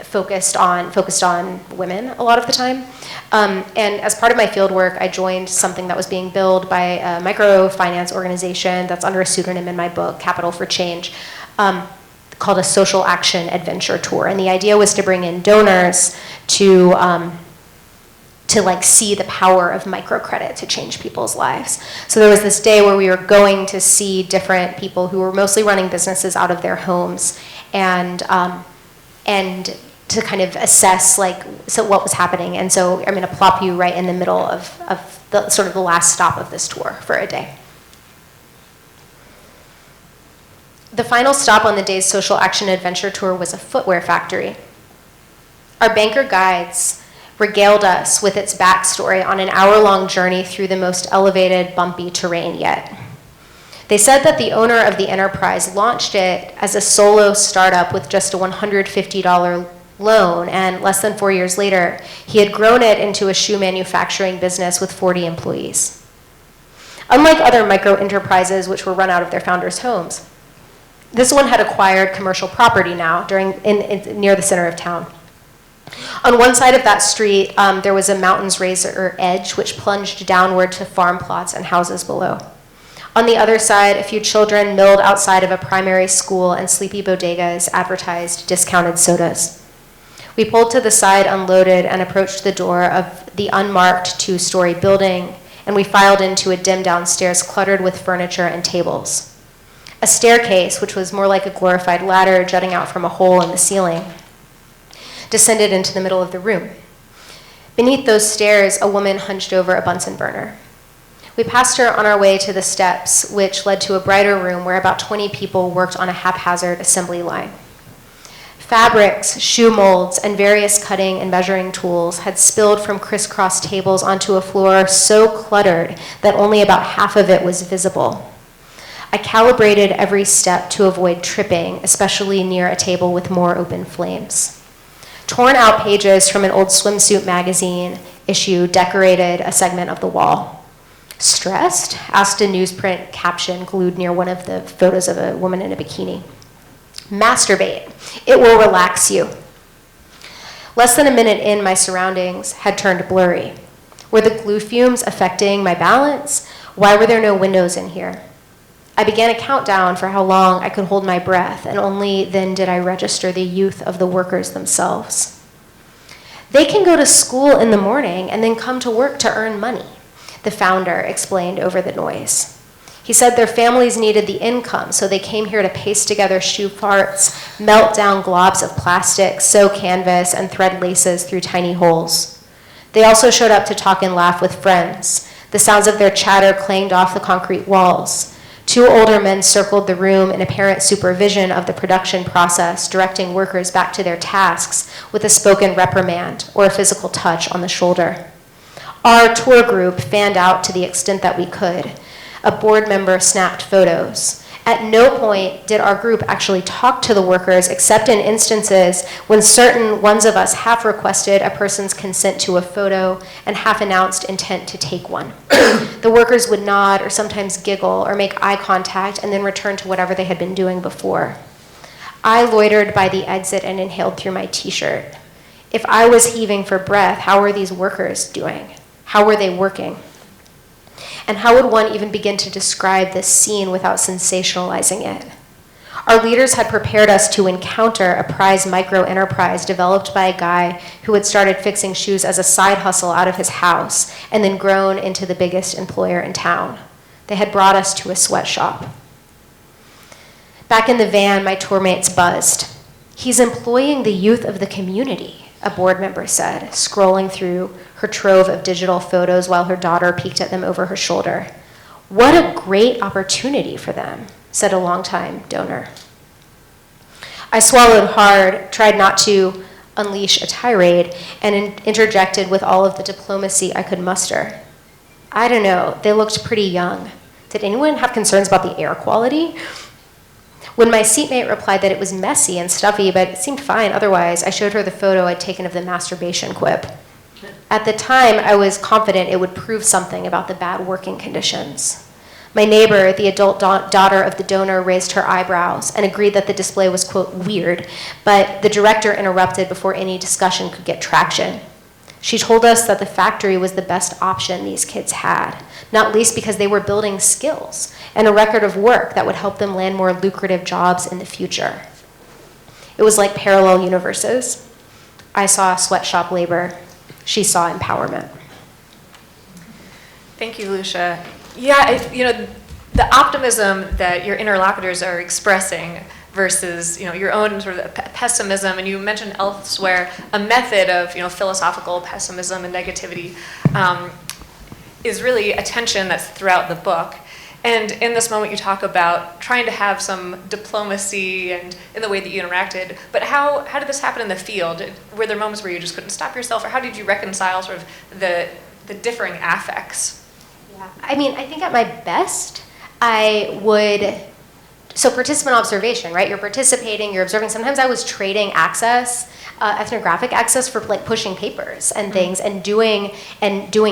Speaker 2: focused on women a lot of the time. And as part of my field work, I joined something that was being billed by a microfinance organization that's under a pseudonym in my book, Capital for Change, called a Social Action Adventure Tour. And the idea was to bring in donors to like see the power of microcredit to change people's lives. So there was this day where we were going to see different people who were mostly running businesses out of their homes, and to kind of assess what was happening. And so I'm going to plop you right in the middle of the sort of the last stop of this tour for a day. The final stop on the day's Social Action Adventure Tour was a footwear factory. Our banker guides regaled us with its backstory on an hour-long journey through the most elevated, bumpy terrain yet. They said that the owner of the enterprise launched it as a solo startup with just a $150 loan, and less than 4 years later, he had grown it into a shoe manufacturing business with 40 employees. Unlike other micro-enterprises which were run out of their founders' homes, this one had acquired commercial property now near the center of town. On one side of that street, there was a mountain's razor edge which plunged downward to farm plots and houses below. On the other side, a few children milled outside of a primary school, and sleepy bodegas advertised discounted sodas. We pulled to the side, unloaded, and approached the door of the unmarked 2-story building, and we filed into a dim downstairs cluttered with furniture and tables. A staircase, which was more like a glorified ladder jutting out from a hole in the ceiling, descended into the middle of the room. Beneath those stairs, a woman hunched over a Bunsen burner. We passed her on our way to the steps, which led to a brighter room where about 20 people worked on a haphazard assembly line. Fabrics, shoe molds, and various cutting and measuring tools had spilled from crisscross tables onto a floor so cluttered that only about half of it was visible. I calibrated every step to avoid tripping, especially near a table with more open flames. Torn out pages from an old swimsuit magazine issue decorated a segment of the wall. Stressed? Asked a newsprint caption glued near one of the photos of a woman in a bikini. Masturbate. It will relax you. Less than a minute in, my surroundings had turned blurry. Were the glue fumes affecting my balance? Why were there no windows in here? I began a countdown for how long I could hold my breath, and only then did I register the youth of the workers themselves. They can go to school in the morning and then come to work to earn money, the founder explained over the noise. He said their families needed the income, so they came here to paste together shoe parts, melt down globs of plastic, sew canvas, and thread laces through tiny holes. They also showed up to talk and laugh with friends. The sounds of their chatter clanged off the concrete walls. 2 older men circled the room in apparent supervision of the production process, directing workers back to their tasks with a spoken reprimand or a physical touch on the shoulder. Our tour group fanned out to the extent that we could. A board member snapped photos. At no point did our group actually talk to the workers, except in instances when certain ones of us half requested a person's consent to a photo and half announced intent to take one. The workers would nod or sometimes giggle or make eye contact and then return to whatever they had been doing before. I loitered by the exit and inhaled through my t-shirt. If I was heaving for breath, how were these workers doing? How were they working? And how would one even begin to describe this scene without sensationalizing it? Our leaders had prepared us to encounter a prize micro-enterprise developed by a guy who had started fixing shoes as a side hustle out of his house and then grown into the biggest employer in town. They had brought us to a sweatshop. Back in the van, my tour mates buzzed. He's employing the youth of the community. a board member said, scrolling through her trove of digital photos while her daughter peeked at them over her shoulder. What a great opportunity for them, said a longtime donor. I swallowed hard, tried not to unleash a tirade, and interjected with all of the diplomacy I could muster. I don't know, they looked pretty young. Did anyone have concerns about the air quality? When my seatmate replied that it was messy and stuffy, but it seemed fine otherwise, I showed her the photo I'd taken of the masturbation quip. At the time, I was confident it would prove something about the bad working conditions. My neighbor, the adult daughter of the donor, raised her eyebrows and agreed that the display was, quote, weird, but the director interrupted before any discussion could get traction. She told us that the factory was the best option these kids had, not least because they were building skills and a record of work that would help them land more lucrative jobs in the future. It was like parallel universes. I saw sweatshop labor. She saw empowerment.
Speaker 3: Thank you, Lucia. Yeah, the optimism that your interlocutors are expressing versus, your own sort of pessimism, and you mentioned elsewhere a method of, philosophical pessimism and negativity is really a tension that's throughout the book. And in this moment, you talk about trying to have some diplomacy and in the way that you interacted. But how did this happen in the field? Were there moments where you just couldn't stop yourself, or how did you reconcile sort of the differing affects?
Speaker 2: I mean, I think at my best, so participant observation, right? You're participating, you're observing. Sometimes I was trading access, ethnographic access for like pushing papers and things and doing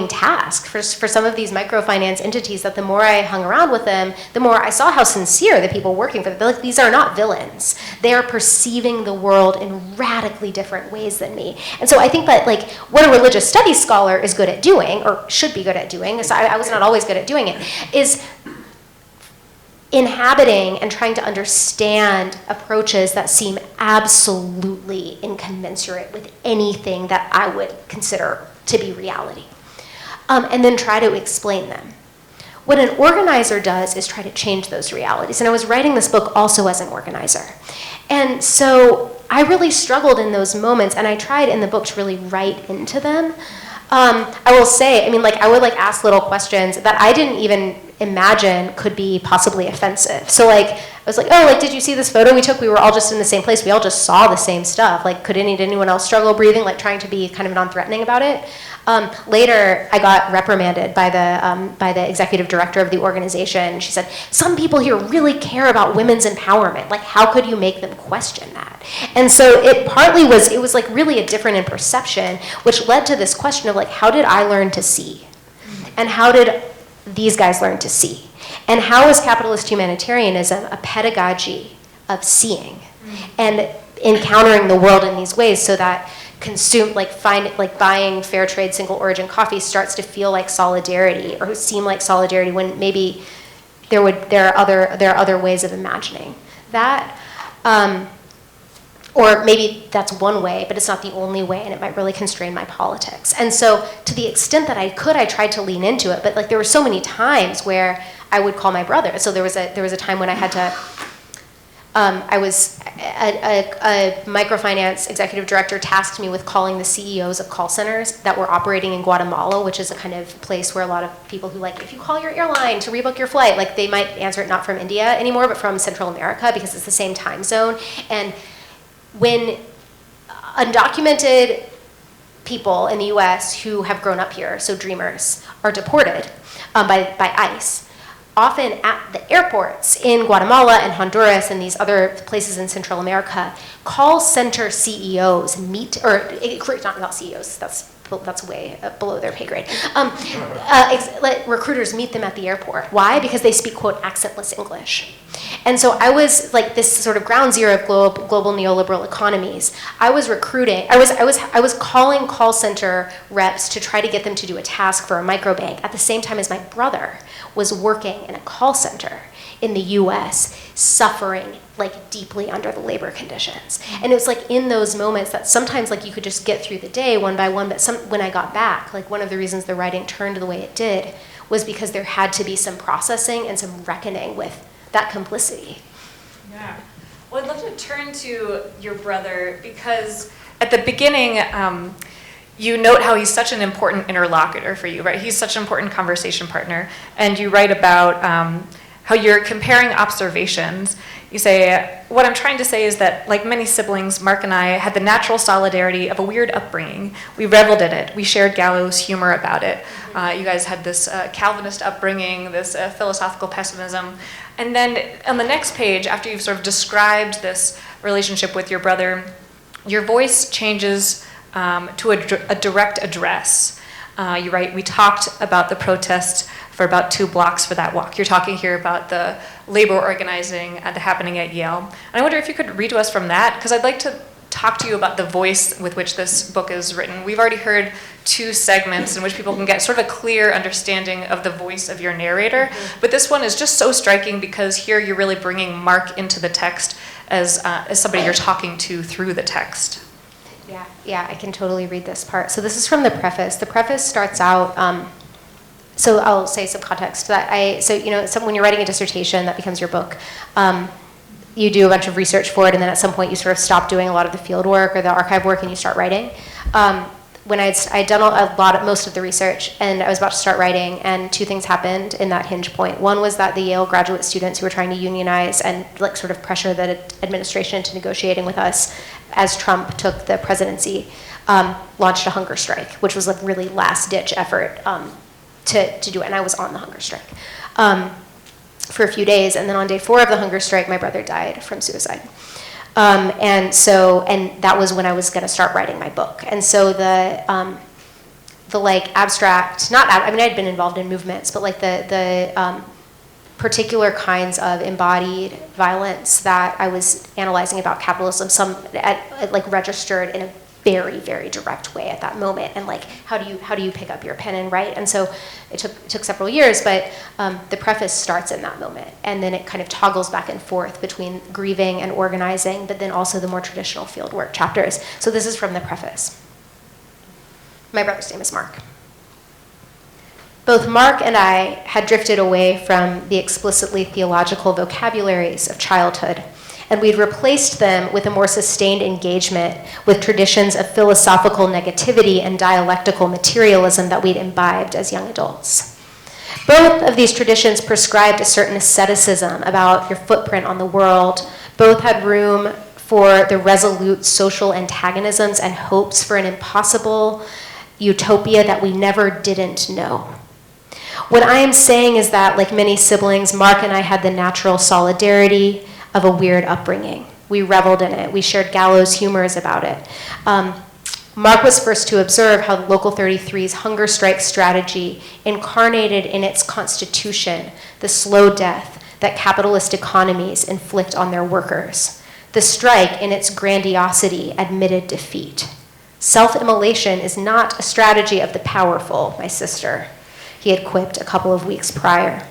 Speaker 2: tasks for some of these microfinance entities that the more I hung around with them, the more I saw how sincere the people working for them. They're like, these are not villains. They are perceiving the world in radically different ways than me. And so I think that like what a religious studies scholar is good at doing, or should be good at doing, so I was not always good at doing it, is inhabiting and trying to understand approaches that seem absolutely incommensurate with anything that I would consider to be reality, and then try to explain them. What an organizer does is try to change those realities, and I was writing this book also as an organizer. And so I really struggled in those moments, and I tried in the book to really write into them. I will say, I would ask little questions that I didn't even imagine could be possibly offensive. So I was like, oh, did you see this photo we took? We were all just in the same place. We all just saw the same stuff. Did anyone else struggle breathing? Trying to be kind of non-threatening about it. Later, I got reprimanded by the executive director of the organization. She said, some people here really care about women's empowerment. How could you make them question that? And so it was really a different in perception, which led to this question of how did I learn to see? And how did these guys learn to see? And how is capitalist humanitarianism a pedagogy of seeing and encountering the world in these ways so that buying fair trade single origin coffee starts to feel like solidarity or seem like solidarity when maybe there are other ways of imagining that, or maybe that's one way, but it's not the only way, and it might really constrain my politics. And so, to the extent that I could, I tried to lean into it. But there were so many times where I would call my brother. So there was a time when I had to. I was a microfinance executive director tasked me with calling the CEOs of call centers that were operating in Guatemala, which is a kind of place where a lot of people who if you call your airline to rebook your flight, they might answer it not from India anymore, but from Central America because it's the same time zone. And when undocumented people in the U.S. who have grown up here, so dreamers, are deported by ICE, often at the airports in Guatemala and Honduras and these other places in Central America, call center CEOs meet, or not CEOs, that's way below their pay grade. Recruiters meet them at the airport. Why? Because they speak, quote, accentless English. And so I was this sort of ground zero of global neoliberal economies. I was recruiting, I was calling call center reps to try to get them to do a task for a microbank at the same time as my brother was working in a call center in the US, suffering deeply under the labor conditions. And it was in those moments that sometimes you could just get through the day one by one, but when I got back, one of the reasons the writing turned the way it did was because there had to be some processing and some reckoning with that complicity.
Speaker 3: Yeah. Well, I'd love to turn to your brother because at the beginning, you note how he's such an important interlocutor for you, right? He's such an important conversation partner. And you write about how you're comparing observations. You say, what I'm trying to say is that, like many siblings, Mark and I had the natural solidarity of a weird upbringing. We reveled in it. We shared gallows humor about it. You guys had this Calvinist upbringing, this philosophical pessimism. And then on the next page, after you've sort of described this relationship with your brother, your voice changes to a direct address. You write, we talked about the protest for about 2 blocks for that walk. You're talking here about the labor organizing happening at Yale. And I wonder if you could read to us from that, because I'd like to talk to you about the voice with which this book is written. We've already heard 2 segments in which people can get sort of a clear understanding of the voice of your narrator, but this one is just so striking because here you're really bringing Mark into the text as somebody you're talking to through the text.
Speaker 2: Yeah, I can totally read this part. So this is from the preface. The preface starts out, so I'll say some context. When you're writing a dissertation that becomes your book, you do a bunch of research for it, and then at some point you sort of stop doing a lot of the field work or the archive work and you start writing. When I'd done most of the research and I was about to start writing, and 2 things happened in that hinge point. One was that the Yale graduate students who were trying to unionize and sort of pressure the administration into negotiating with us as Trump took the presidency, launched a hunger strike, which was a really last-ditch effort to do it, and I was on the hunger strike for a few days, and then on day 4 of the hunger strike, my brother died from suicide. And that was when I was going to start writing my book. And so the abstract, I'd been involved in movements, but the particular kinds of embodied violence that I was analyzing about capitalism, some registered in a very, very direct way at that moment. And how do you pick up your pen and write? And so it took several years, but the preface starts in that moment. And then it kind of toggles back and forth between grieving and organizing, but then also the more traditional fieldwork chapters. So this is from the preface. My brother's name is Mark. Both Mark and I had drifted away from the explicitly theological vocabularies of childhood, and we'd replaced them with a more sustained engagement with traditions of philosophical negativity and dialectical materialism that we'd imbibed as young adults. Both of these traditions prescribed a certain asceticism about your footprint on the world. Both had room for the resolute social antagonisms and hopes for an impossible utopia that we never didn't know. What I am saying is that, like many siblings, Mark and I had the natural solidarity of a weird upbringing. We reveled in it. We shared gallows humors about it. Mark was first to observe how Local 33's hunger strike strategy incarnated in its constitution the slow death that capitalist economies inflict on their workers. The strike, in its grandiosity, admitted defeat. Self-immolation is not a strategy of the powerful, my sister, he had quipped a couple of weeks prior.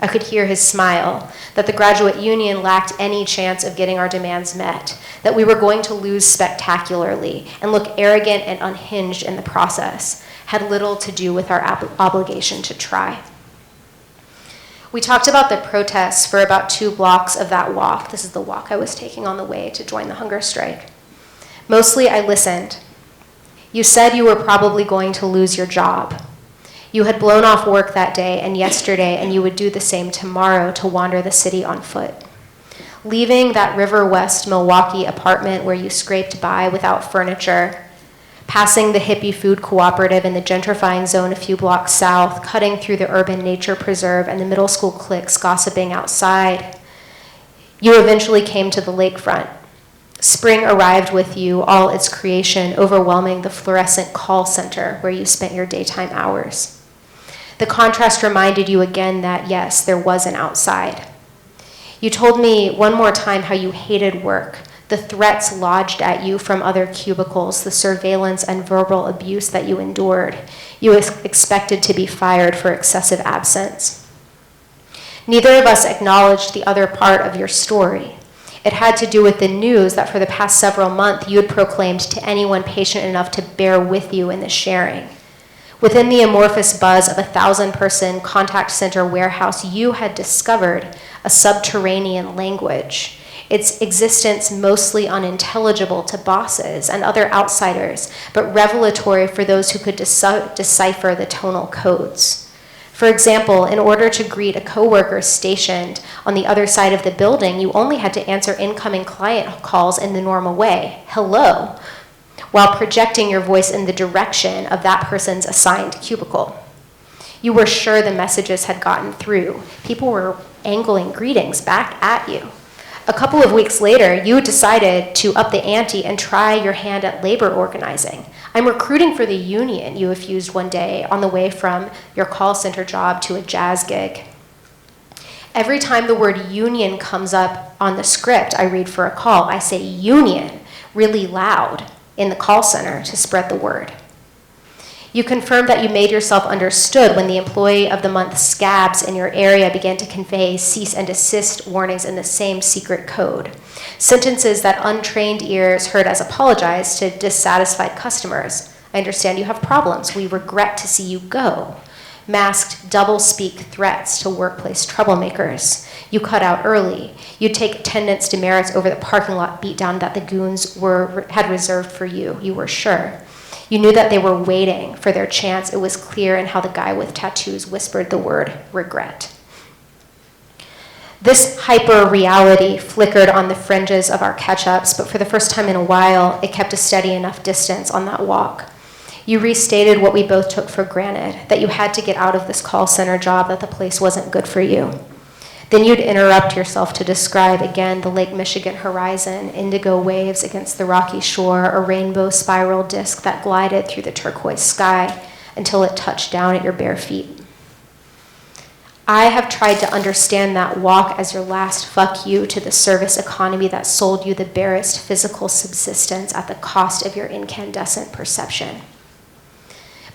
Speaker 2: I could hear his smile, that the graduate union lacked any chance of getting our demands met, that we were going to lose spectacularly and look arrogant and unhinged in the process, had little to do with our obligation to try. We talked about the protests for about 2 blocks of that walk. This is the walk I was taking on the way to join the hunger strike. Mostly I listened. You said you were probably going to lose your job. You had blown off work that day and yesterday, and you would do the same tomorrow to wander the city on foot. Leaving that River West Milwaukee apartment where you scraped by without furniture, passing the hippie food cooperative in the gentrifying zone a few blocks south, cutting through the urban nature preserve and the middle school cliques gossiping outside, you eventually came to the lakefront. Spring arrived with you, all its creation overwhelming the fluorescent call center where you spent your daytime hours. The contrast reminded you again that, yes, there was an outside. You told me one more time how you hated work, the threats lodged at you from other cubicles, the surveillance and verbal abuse that you endured. You expected to be fired for excessive absence. Neither of us acknowledged the other part of your story. It had to do with the news that for the past several months you had proclaimed to anyone patient enough to bear with you in the sharing. Within the amorphous buzz of a 1,000-person contact center warehouse, you had discovered a subterranean language its existence mostly unintelligible to bosses and other outsiders, but revelatory for those who could decipher the tonal codes. For example, in order to greet a coworker stationed on the other side of the building, you only had to answer incoming client calls in the normal way, hello, while projecting your voice in the direction of that person's assigned cubicle. You were sure the messages had gotten through. People were angling greetings back at you. A couple of weeks later, you decided to up the ante and try your hand at labor organizing. I'm recruiting for the union, you effused one day on the way from your call center job to a jazz gig. Every time the word union comes up on the script I read for a call, I say union really loud in the call center to spread the word. You confirmed that you made yourself understood when the employee of the month scabs in your area began to convey cease and desist warnings in the same secret code. Sentences that untrained ears heard as apologies to dissatisfied customers. I understand you have problems. We regret to see you go. Masked double-speak threats to workplace troublemakers. You cut out early. You'd take attendance demerits over the parking lot beatdown that the goons had reserved for you. You were sure. You knew that they were waiting for their chance. It was clear in how the guy with tattoos whispered the word regret. This hyper-reality flickered on the fringes of our catch-ups, but for the first time in a while, it kept a steady enough distance on that walk. You restated what we both took for granted, that you had to get out of this call center job, that the place wasn't good for you. Then you'd interrupt yourself to describe again the Lake Michigan horizon, indigo waves against the rocky shore, a rainbow spiral disk that glided through the turquoise sky until it touched down at your bare feet. I have tried to understand that walk as your last fuck you to the service economy that sold you the barest physical subsistence at the cost of your incandescent perception.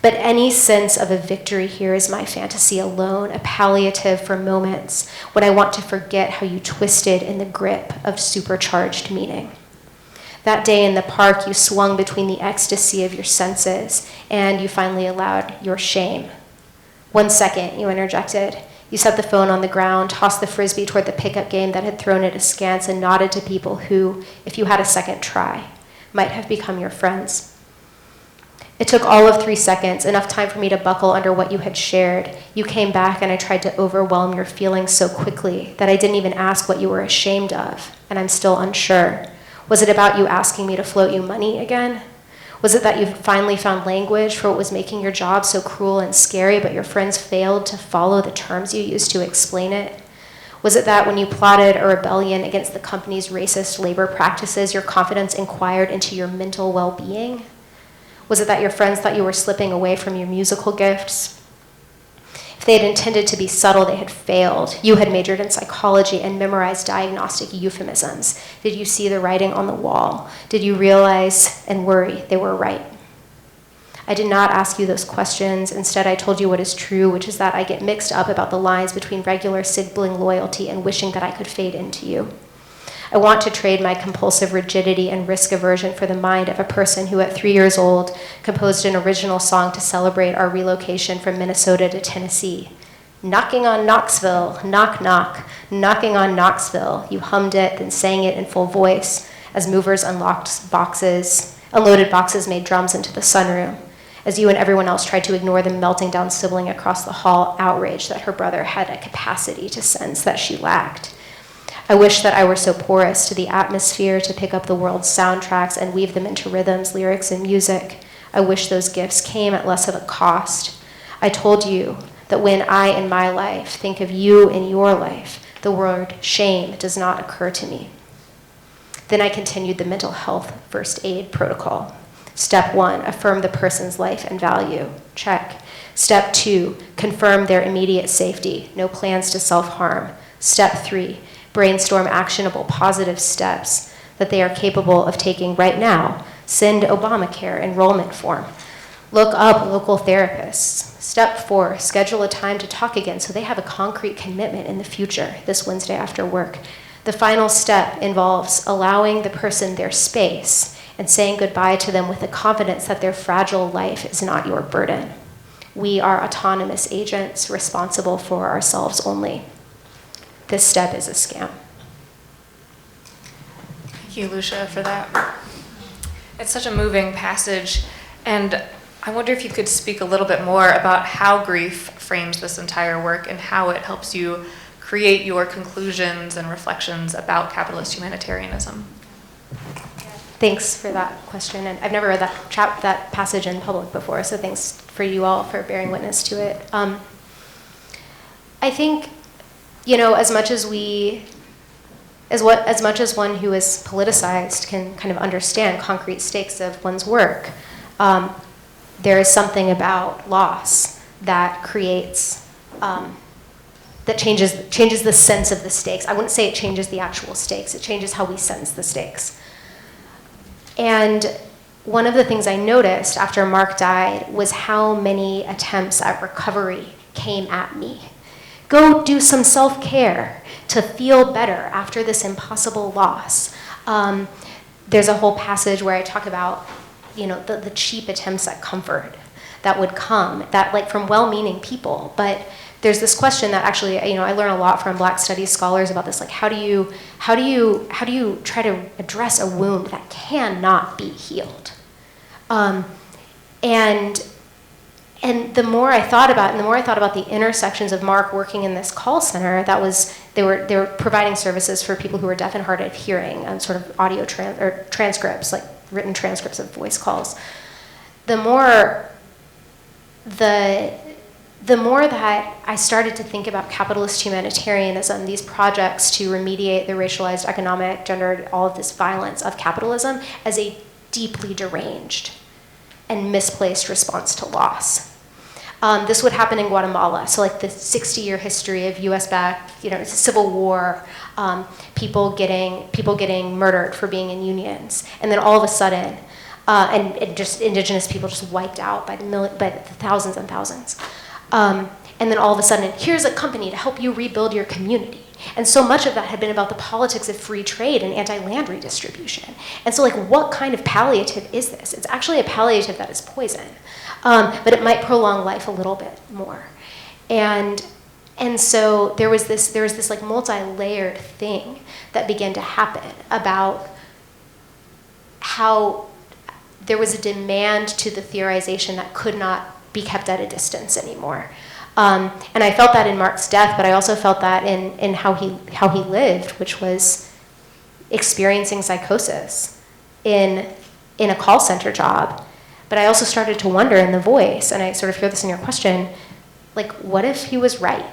Speaker 2: But any sense of a victory here is my fantasy alone, a palliative for moments when I want to forget how you twisted in the grip of supercharged meaning. That day in the park, you swung between the ecstasy of your senses and you finally allowed your shame. 1 second, you interjected. You set the phone on the ground, tossed the frisbee toward the pickup game that had thrown it askance, and nodded to people who, if you had a second try, might have become your friends. It took all of 3 seconds, enough time for me to buckle under what you had shared. You came back and I tried to overwhelm your feelings so quickly that I didn't even ask what you were ashamed of, and I'm still unsure. Was it about you asking me to float you money again? Was it that you finally found language for what was making your job so cruel and scary, but your friends failed to follow the terms you used to explain it? Was it that when you plotted a rebellion against the company's racist labor practices, your confidence inquired into your mental well-being? Was it that your friends thought you were slipping away from your musical gifts? If they had intended to be subtle, they had failed. You had majored in psychology and memorized diagnostic euphemisms. Did you see the writing on the wall? Did you realize and worry they were right? I did not ask you those questions. Instead, I told you what is true, which is that I get mixed up about the lines between regular sibling loyalty and wishing that I could fade into you. I want to trade my compulsive rigidity and risk aversion for the mind of a person who at 3 years old composed an original song to celebrate our relocation from Minnesota to Tennessee. Knocking on Knoxville, knock, knock, knocking on Knoxville. You hummed it, then sang it in full voice as movers unloaded boxes made drums into the sunroom, as you and everyone else tried to ignore the melting down sibling across the hall, outraged that her brother had a capacity to sense that she lacked. I wish that I were so porous to the atmosphere to pick up the world's soundtracks and weave them into rhythms, lyrics, and music. I wish those gifts came at less of a cost. I told you that when I in my life think of you in your life, the word shame does not occur to me. Then I continued the mental health first aid protocol. Step 1, affirm the person's life and value. Check. Step 2, confirm their immediate safety. No plans to self-harm. Step 3, brainstorm actionable positive steps that they are capable of taking right now. Send Obamacare enrollment form. Look up local therapists. Step 4, schedule a time to talk again so they have a concrete commitment in the future, this Wednesday after work. The final step involves allowing the person their space and saying goodbye to them with the confidence that their fragile life is not your burden. We are autonomous agents responsible for ourselves only. This step is a scam.
Speaker 3: you, Lucia, for that. It's such a moving passage, and I wonder if you could speak a little bit more about how grief frames this entire work and how it helps you create your conclusions and reflections about capitalist humanitarianism.
Speaker 2: Thanks for that question, and I've never read that passage in public before, so thanks for you all for bearing witness to it. I think, as much as one who is politicized can kind of understand concrete stakes of one's work, there is something about loss that creates, that changes the sense of the stakes. I wouldn't say it changes the actual stakes, it changes how we sense the stakes. And one of the things I noticed after Mark died was how many attempts at recovery came at me. Go do some self-care to feel better after this impossible loss. There's a whole passage where I talk about, the cheap attempts at comfort that would come, that from well-meaning people. But there's this question that actually, I learn a lot from Black Studies scholars about this, how do you try to address a wound that cannot be healed? And the more I thought about the intersections of Mark working in this call center, they were providing services for people who were deaf and hard of hearing, and sort of audio transcripts, like written transcripts of voice calls. The more that I started to think about capitalist humanitarianism, these projects to remediate the racialized, economic, gendered, all of this violence of capitalism, as a deeply deranged and misplaced response to loss. This would happen in Guatemala, so the 60-year history of U.S.-backed, civil war, people getting murdered for being in unions, and then all of a sudden, and just indigenous people just wiped out by the thousands and thousands. And then all of a sudden, here's a company to help you rebuild your community. And so much of that had been about the politics of free trade and anti-land redistribution. And so what kind of palliative is this? It's actually a palliative that is poison, but it might prolong life a little bit more. And so there was this multi-layered thing that began to happen about how there was a demand to the theorization that could not be kept at a distance anymore. And I felt that in Mark's death, but I also felt that in how he lived, which was experiencing psychosis in a call center job. But I also started to wonder in the voice, and I sort of hear this in your question, what if he was right?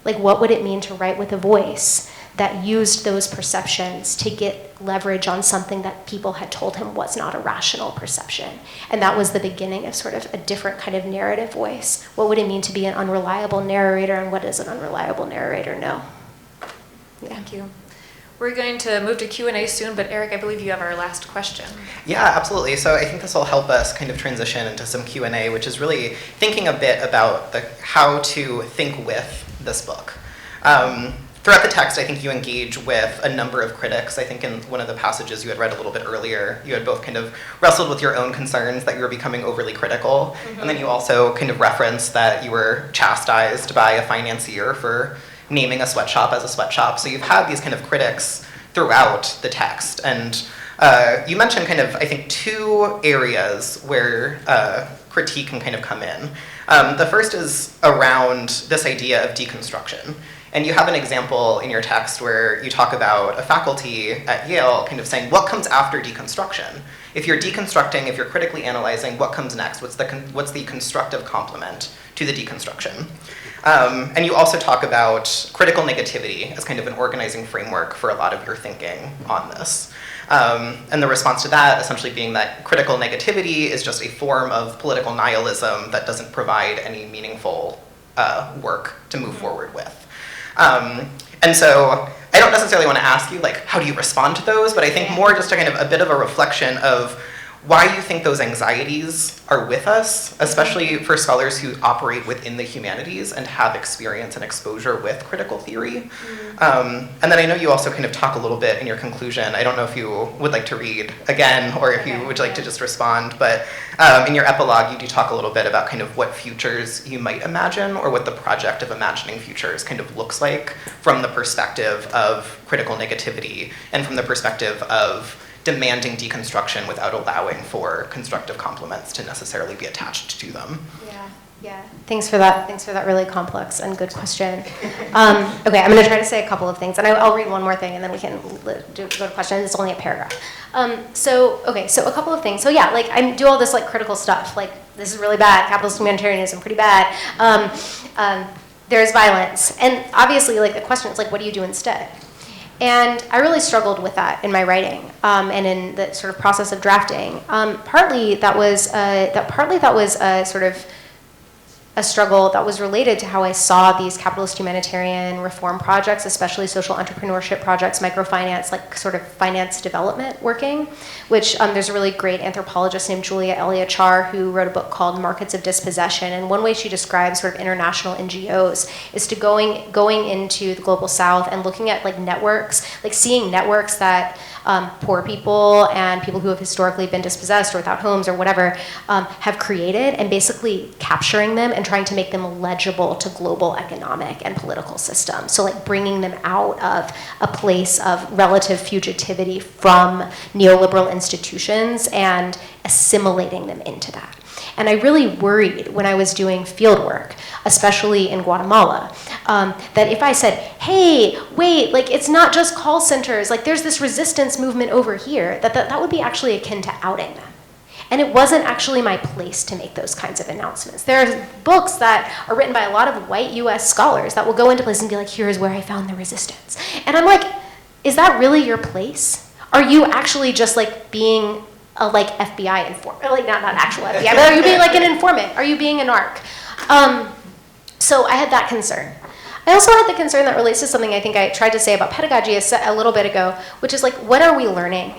Speaker 2: What would it mean to write with a voice that used those perceptions to get leverage on something that people had told him was not a rational perception? And that was the beginning of sort of a different kind of narrative voice. What would it mean to be an unreliable narrator, and what does an unreliable narrator know? Yeah.
Speaker 3: Thank you. We're going to move to Q&A soon, but Eric, I believe you have our last question.
Speaker 5: Yeah, absolutely. So I think this will help us kind of transition into some Q&A, which is really thinking a bit about how to think with this book. Throughout the text, I think you engage with a number of critics. I think in one of the passages you had read a little bit earlier, you had both kind of wrestled with your own concerns that you were becoming overly critical, and then you also kind of referenced that you were chastised by a financier for naming a sweatshop as a sweatshop. So you've had these kind of critics throughout the text, and you mentioned kind of, I think, two areas where critique can kind of come in. The first is around this idea of deconstruction. And you have an example in your text where you talk about a faculty at Yale kind of saying, what comes after deconstruction? If you're deconstructing, if you're critically analyzing, what comes next? What's the constructive complement to the deconstruction? And you also talk about critical negativity as kind of an organizing framework for a lot of your thinking on this. And the response to that essentially being that critical negativity is just a form of political nihilism that doesn't provide any meaningful work to move forward with. And so I don't necessarily want to ask you, how do you respond to those? But I think more just a kind of a bit of a reflection of why you think those anxieties are with us, especially for scholars who operate within the humanities and have experience and exposure with critical theory. And then I know you also kind of talk a little bit in your conclusion. I don't know if you would like to read again or if you would like to just respond, but in your epilogue, you do talk a little bit about kind of what futures you might imagine or what the project of imagining futures kind of looks like from the perspective of critical negativity and from the perspective of demanding deconstruction without allowing for constructive complements to necessarily be attached to them.
Speaker 2: Yeah. Thanks for that. Thanks for that really complex and good question. Okay, I'm going to try to say a couple of things, and I'll read one more thing, and then we can go to questions. It's only a paragraph. So a couple of things. So yeah, like I do all this like critical stuff. Like this is really bad. Capitalist humanitarianism, pretty bad. There's violence, and obviously, like the question is like, what do you do instead? And I really struggled with that in my writing and in the sort of process of drafting. Partly that was a sort of a struggle that was related to how I saw these capitalist humanitarian reform projects, especially social entrepreneurship projects, microfinance, like sort of finance development working, which there's a really great anthropologist named Julia Elliott-Char who wrote a book called Markets of Dispossession. And one way she describes sort of international NGOs is to going into the global south and looking at like networks, like seeing networks that poor people and people who have historically been dispossessed or without homes or whatever have created, and basically capturing them and trying to make them legible to global economic and political systems. So like bringing them out of a place of relative fugitivity from neoliberal institutions and assimilating them into that. And I really worried when I was doing fieldwork, especially in Guatemala, that if I said, hey, wait, like it's not just call centers, like there's this resistance movement over here, that would be actually akin to outing them. And it wasn't actually my place to make those kinds of announcements. There are books that are written by a lot of white US scholars that will go into places and be like, here's where I found the resistance. And I'm like, is that really your place? Are you actually just like being a like FBI informant, like not actual FBI, but are you being like an informant? Are you being a narc? So I had that concern. I also had the concern that relates to something I think I tried to say about pedagogy a little bit ago, which is like, what are we learning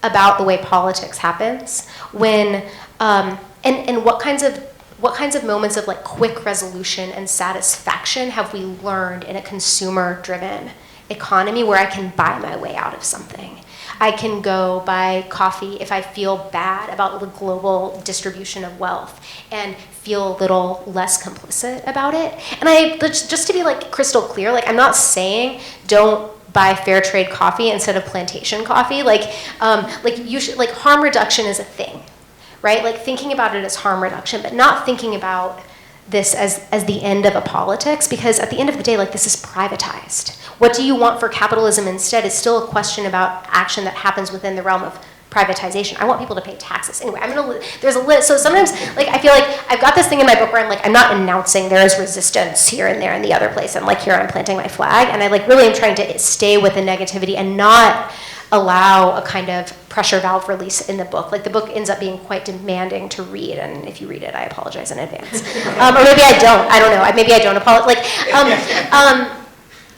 Speaker 2: about the way politics happens when, and what kinds of moments of like quick resolution and satisfaction have we learned in a consumer-driven economy where I can buy my way out of something? I can go buy coffee if I feel bad about the global distribution of wealth and feel a little less complicit about it. And just to be like crystal clear, like I'm not saying don't buy fair trade coffee instead of plantation coffee. Like you should, like harm reduction is a thing, right? Like thinking about it as harm reduction, but not thinking about this as the end of a politics, because at the end of the day, like this is privatized. What do you want for capitalism instead is still a question about action that happens within the realm of privatization. I want people to pay taxes. Anyway, there's a list. So sometimes, like, I feel like I've got this thing in my book where I'm like, I'm not announcing there is resistance here and there and the other place. I'm like, here, I'm planting my flag. And I like really am trying to stay with the negativity and not allow a kind of pressure valve release in the book. Like the book ends up being quite demanding to read, and if you read it, I apologize in advance. Or maybe I don't. I don't know. Maybe I don't apologize. Like,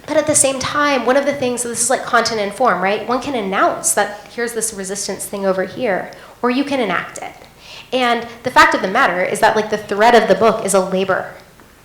Speaker 2: but at the same time, one of the things, so this is like content and form, right? One can announce that here's this resistance thing over here, or you can enact it. And the fact of the matter is that like the thread of the book is a labor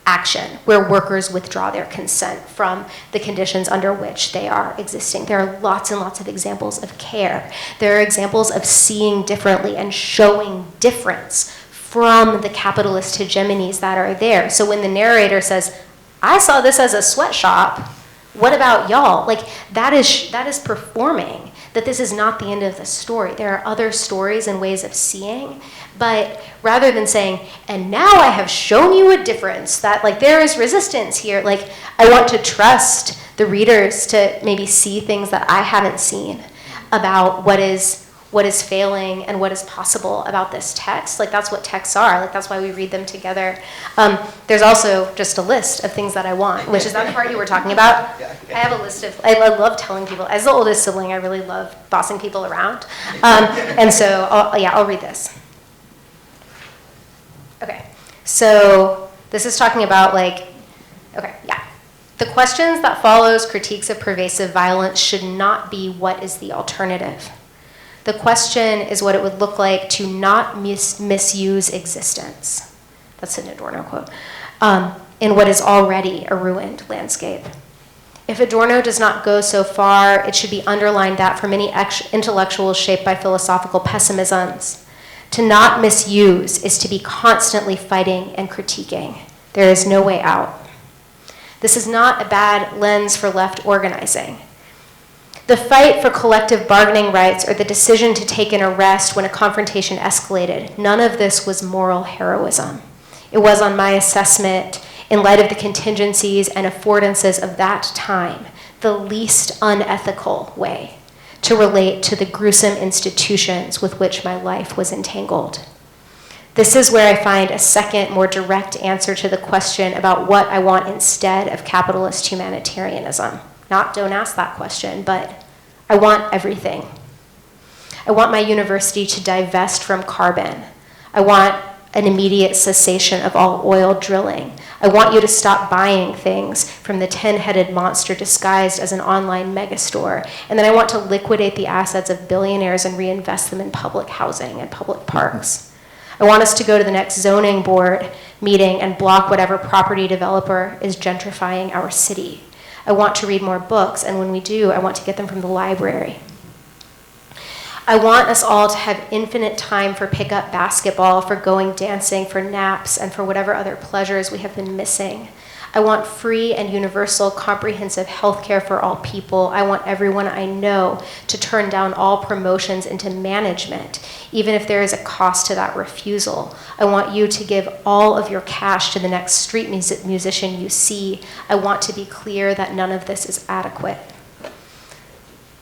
Speaker 2: action where workers withdraw their consent from the conditions under which they are existing. There are lots and lots of examples of care. There are examples of seeing differently and showing difference from the capitalist hegemonies that are there. So when the narrator says, I saw this as a sweatshop, what about y'all? Like that is performing that this is not the end of the story. There are other stories and ways of seeing, but rather than saying, and now I have shown you a difference, that like there is resistance here, like I want to trust the readers to maybe see things that I haven't seen about what is failing and what is possible about this text. Like that's what texts are. Like that's why we read them together. There's also just a list of things that I want, which is that part you were talking about. I have a list of, I love telling people, as the oldest sibling, I really love bossing people around. And so, I'll read this. Okay, so this is talking about the questions that follows critiques of pervasive violence should not be what is the alternative. The question is what it would look like to not misuse existence. That's an Adorno quote. In what is already a ruined landscape. If Adorno does not go so far, it should be underlined that for many intellectuals shaped by philosophical pessimisms, to not misuse is to be constantly fighting and critiquing. There is no way out. This is not a bad lens for left organizing. The fight for collective bargaining rights or the decision to take an arrest when a confrontation escalated, none of this was moral heroism. It was, on my assessment, in light of the contingencies and affordances of that time, the least unethical way to relate to the gruesome institutions with which my life was entangled. This is where I find a second, more direct answer to the question about what I want instead of capitalist humanitarianism. Not don't ask that question, but I want everything. I want my university to divest from carbon. I want an immediate cessation of all oil drilling. I want you to stop buying things from the 10-headed monster disguised as an online megastore. And then I want to liquidate the assets of billionaires and reinvest them in public housing and public parks. I want us to go to the next zoning board meeting and block whatever property developer is gentrifying our city. I want to read more books, and when we do, I want to get them from the library. I want us all to have infinite time for pickup basketball, for going dancing, for naps, and for whatever other pleasures we have been missing. I want free and universal comprehensive health care for all people. I want everyone I know to turn down all promotions into management, even if there is a cost to that refusal. I want you to give all of your cash to the next street musician you see. I want to be clear that none of this is adequate.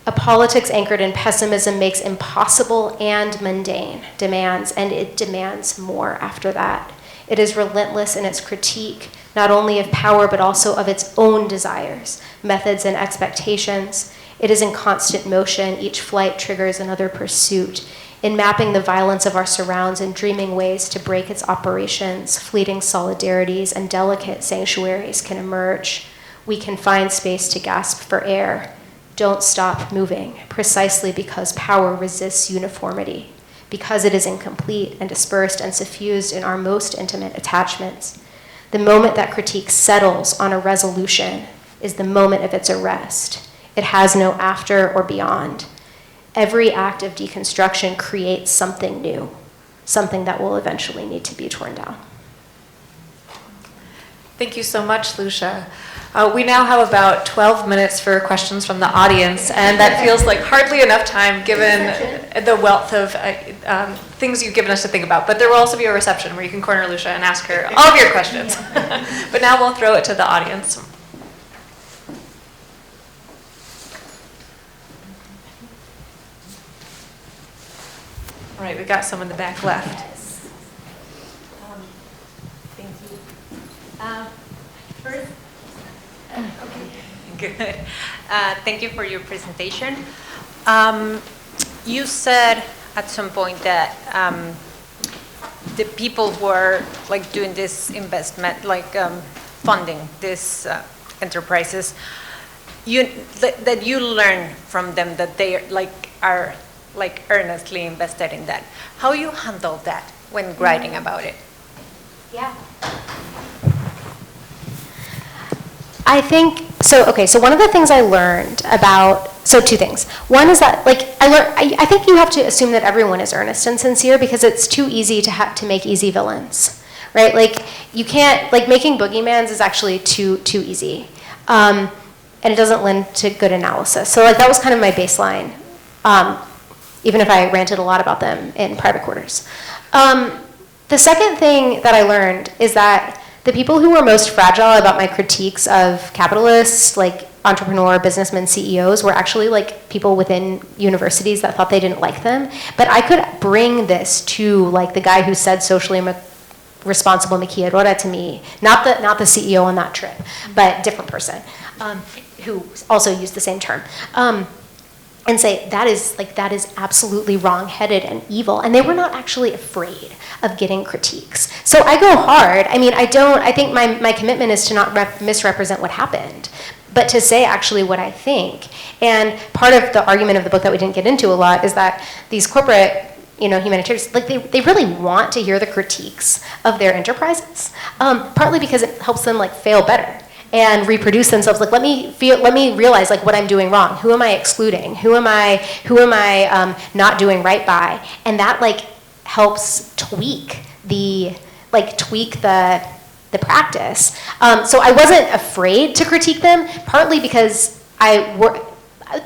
Speaker 2: A politics anchored in pessimism makes impossible and mundane demands, and it demands more after that. It is relentless in its critique, not only of power, but also of its own desires, methods, and expectations. It is in constant motion. Each flight triggers another pursuit. In mapping the violence of our surrounds and dreaming ways to break its operations, fleeting solidarities and delicate sanctuaries can emerge. We can find space to gasp for air. Don't stop moving, precisely because power resists uniformity, because it is incomplete and dispersed and suffused in our most intimate attachments. The moment that critique settles on a resolution is the moment of its arrest. It has no after or beyond. Every act of deconstruction creates something new, something that will eventually need to be torn down.
Speaker 3: Thank you so much, Lucia. We now have about 12 minutes for questions from the audience, and that feels like hardly enough time given the wealth of things you've given us to think about. But there will also be a reception where you can corner Lucia and ask her all of your questions. But now we'll throw it to the audience. All right, we got some in the back left.
Speaker 6: Thank you. First, okay. Good. Thank you for your presentation. You said at some point that the people who are like doing this investment, like funding these enterprises, that you learn from them that they are earnestly invested in that. How you handle that when writing about it?
Speaker 2: Yeah. I think, so one of the things I learned about, so two things. One is that, I think you have to assume that everyone is earnest and sincere because it's too easy to make easy villains, right? Like, you can't, making boogeymans is actually too easy. And it doesn't lend to good analysis. So, that was kind of my baseline, even if I ranted a lot about them in private quarters. The second thing that I learned is that the people who were most fragile about my critiques of capitalists, entrepreneur, businessmen, CEOs, were actually people within universities that thought they didn't like them. But I could bring this to the guy who said socially responsible maquiladora to me, not the CEO on that trip, but different person who also used the same term. And say that is absolutely wrong-headed and evil, and they were not actually afraid of getting critiques. So I go hard. I think my commitment is to not misrepresent what happened, but to say actually what I think. And part of the argument of the book that we didn't get into a lot is that these corporate, humanitarians, they really want to hear the critiques of their enterprises, partly because it helps them fail better and reproduce themselves. Let me realize what I'm doing wrong. Who am I excluding? Who am I not doing right by? And that helps tweak the practice. So I wasn't afraid to critique them, partly because I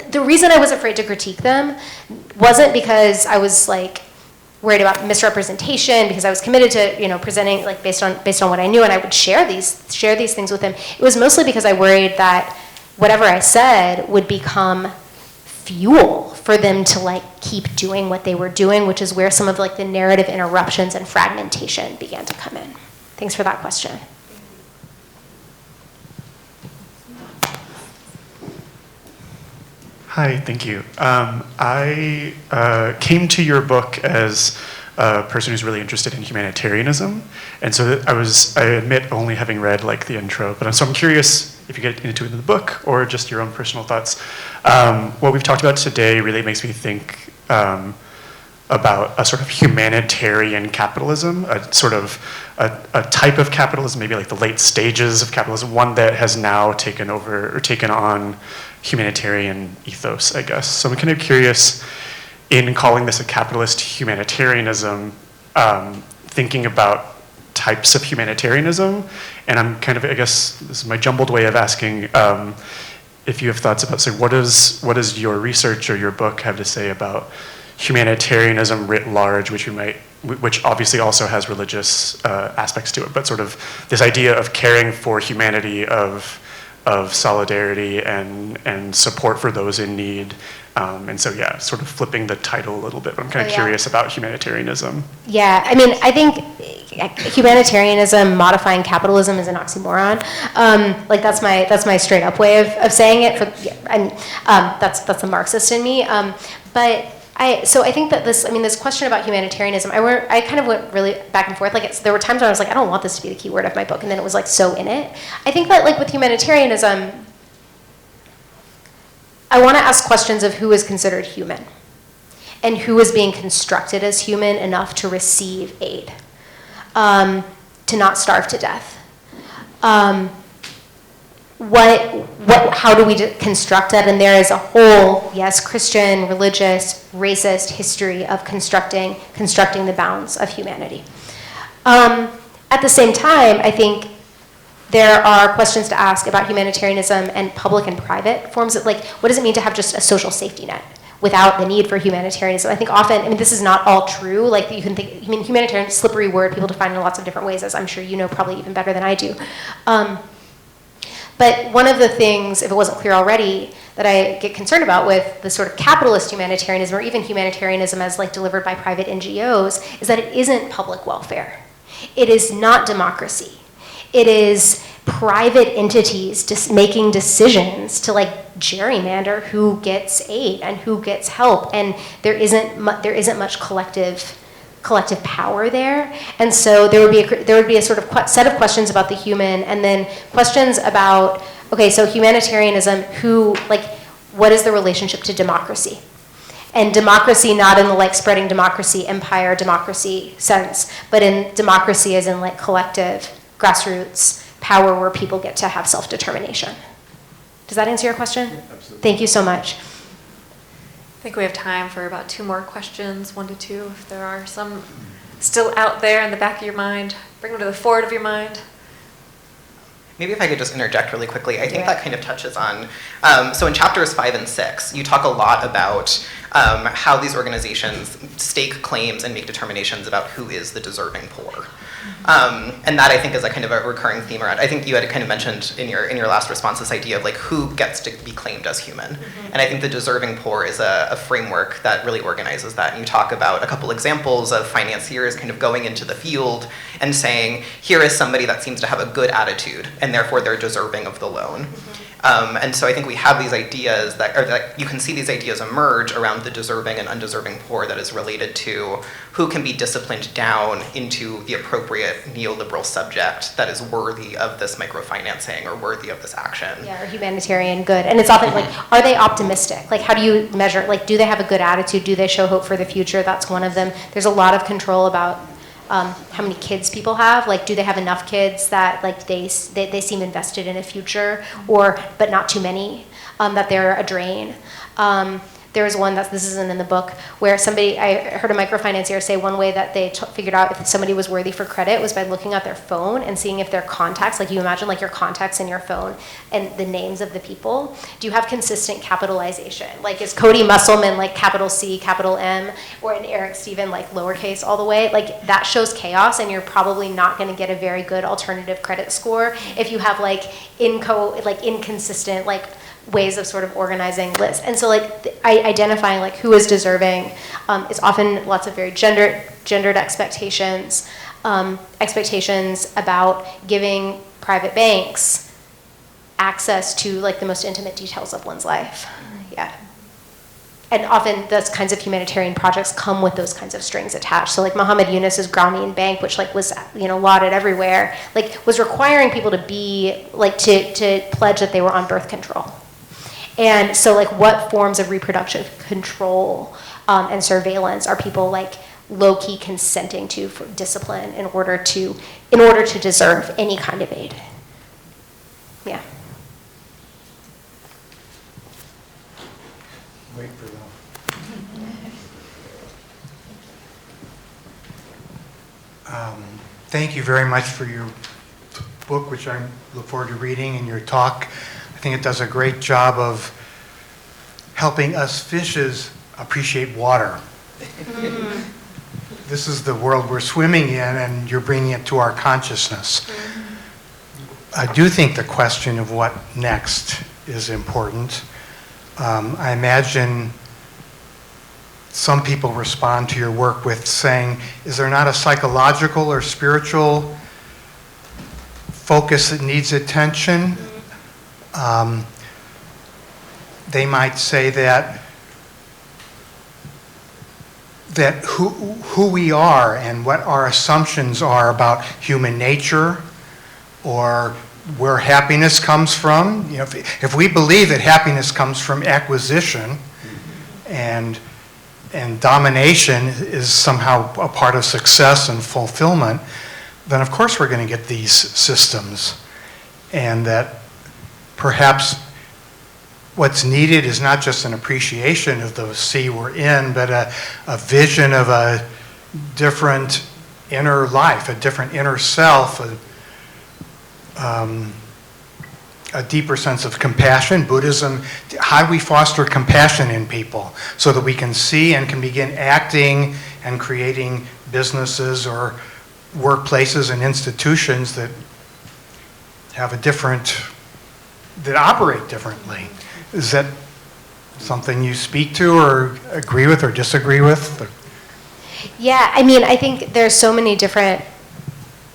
Speaker 2: the reason I was afraid to critique them wasn't because I was like worried about misrepresentation, because I was committed to, you know, presenting like based on what I knew, and I would share these things with him. It was mostly because I worried that whatever I said would become fuel for them to like keep doing what they were doing, which is where some of like the narrative interruptions and fragmentation began to come in. Thanks for that question.
Speaker 7: Hi, thank you. I came to your book as a person who's really interested in humanitarianism, and so I admit only having read like the intro, but so I'm curious if you get into it in the book or just your own personal thoughts. What we've talked about today really makes me think about a sort of humanitarian capitalism, a sort of a type of capitalism, maybe like the late stages of capitalism, one that has now taken over or taken on humanitarian ethos, I guess. So I'm kind of curious, in calling this a capitalist humanitarianism, thinking about types of humanitarianism, and I'm kind of, I guess, this is my jumbled way of asking if you have thoughts about, say, what does your research or your book have to say about humanitarianism writ large, which obviously also has religious aspects to it, but sort of this idea of caring for humanity, of solidarity and support for those in need. And so, yeah, sort of flipping the title a little bit, but I'm kind of curious about humanitarianism.
Speaker 2: Yeah, I mean, I think humanitarianism modifying capitalism is an oxymoron. Like that's my straight up way of saying it. That's the Marxist in me. So I think that this question about humanitarianism, I kind of went really back and forth. Like there were times when I was like, I don't want this to be the key word of my book, and then it was like so in it. I think that like with humanitarianism, I want to ask questions of who is considered human, and who is being constructed as human enough to receive aid, to not starve to death. How do we construct that? And there is a whole, yes, Christian, religious, racist history of constructing the bounds of humanity. At the same time, I think there are questions to ask about humanitarianism and public and private forms of, like, what does it mean to have just a social safety net without the need for humanitarianism? I think often, this is not all true. Like, you can think, humanitarian, slippery word, people define it in lots of different ways, as I'm sure you know probably even better than I do. But one of the things, if it wasn't clear already, that I get concerned about with the sort of capitalist humanitarianism, or even humanitarianism as like delivered by private NGOs, is that it isn't public welfare. It is not democracy. It is private entities just making decisions to like gerrymander who gets aid and who gets help, and there isn't much collective power there. And so there would be a sort of set of questions about the human, and then questions about, okay, so humanitarianism, what is the relationship to democracy? And democracy not in the like spreading democracy, empire democracy sense, but in democracy as in like collective, grassroots power where people get to have self-determination. Does that answer your question?
Speaker 7: Yeah, absolutely.
Speaker 2: Thank you so much.
Speaker 3: I think we have time for about 2 more questions, 1 to 2, if there are some still out there in the back of your mind. Bring them to the forward of your mind.
Speaker 5: Maybe if I could just interject really quickly, I think that kind of touches on, so in chapters 5 and 6, you talk a lot about how these organizations stake claims and make determinations about who is the deserving poor. And that I think is a kind of a recurring theme around. I think you had kind of mentioned in your last response this idea of like who gets to be claimed as human. And I think the deserving poor is a framework that really organizes that. And you talk about a couple examples of financiers kind of going into the field and saying, here is somebody that seems to have a good attitude, and therefore they're deserving of the loan. And so I think we have these ideas that you can see these ideas emerge around the deserving and undeserving poor that is related to who can be disciplined down into the appropriate neoliberal subject that is worthy of this microfinancing or worthy of this action.
Speaker 2: Yeah, or humanitarian good. And it's often like, are they optimistic? Like, how do you measure, like, do they have a good attitude? Do they show hope for the future? That's one of them. There's a lot of control about how many kids people have. Like, do they have enough kids that like they seem invested in a future, but not too many, that they're a drain. There was one this isn't in the book, where I heard a microfinancier say one way that they figured out if somebody was worthy for credit was by looking at their phone and seeing if their contacts, like you imagine like your contacts in your phone and the names of the people, do you have consistent capitalization? Like is Cody Musselman like capital C, capital M, or an Eric Stephen like lowercase all the way? Like that shows chaos, and you're probably not going to get a very good alternative credit score if you have like inconsistent like ways of sort of organizing lists. And so like identifying like who is deserving is often lots of very gendered expectations, expectations about giving private banks access to like the most intimate details of one's life. Yeah. And often those kinds of humanitarian projects come with those kinds of strings attached. So like Muhammad Yunus's Grameen Bank, which like was, lauded everywhere, like was requiring people to be like to pledge that they were on birth control. And so like what forms of reproductive control and surveillance are people like low-key consenting to for discipline in order to deserve any kind of aid? Yeah.
Speaker 8: Wait for them. Thank you very much for your book, which I look forward to reading, and your talk. I think it does a great job of helping us fishes appreciate water. This is the world we're swimming in, and you're bringing it to our consciousness. I do think the question of what next is important. I imagine some people respond to your work with saying, is there not a psychological or spiritual focus that needs attention? They might say that who we are and what our assumptions are about human nature, or where happiness comes from. If we believe that happiness comes from acquisition and domination is somehow a part of success and fulfillment, then of course we're going to get these systems. And that perhaps what's needed is not just an appreciation of the sea we're in, but a vision of a different inner life, a different inner self, a deeper sense of compassion. Buddhism, how do we foster compassion in people so that we can see and can begin acting and creating businesses or workplaces and institutions that have that operate differently? Is that something you speak to or agree with or disagree with?
Speaker 2: Yeah, I think there's so many different,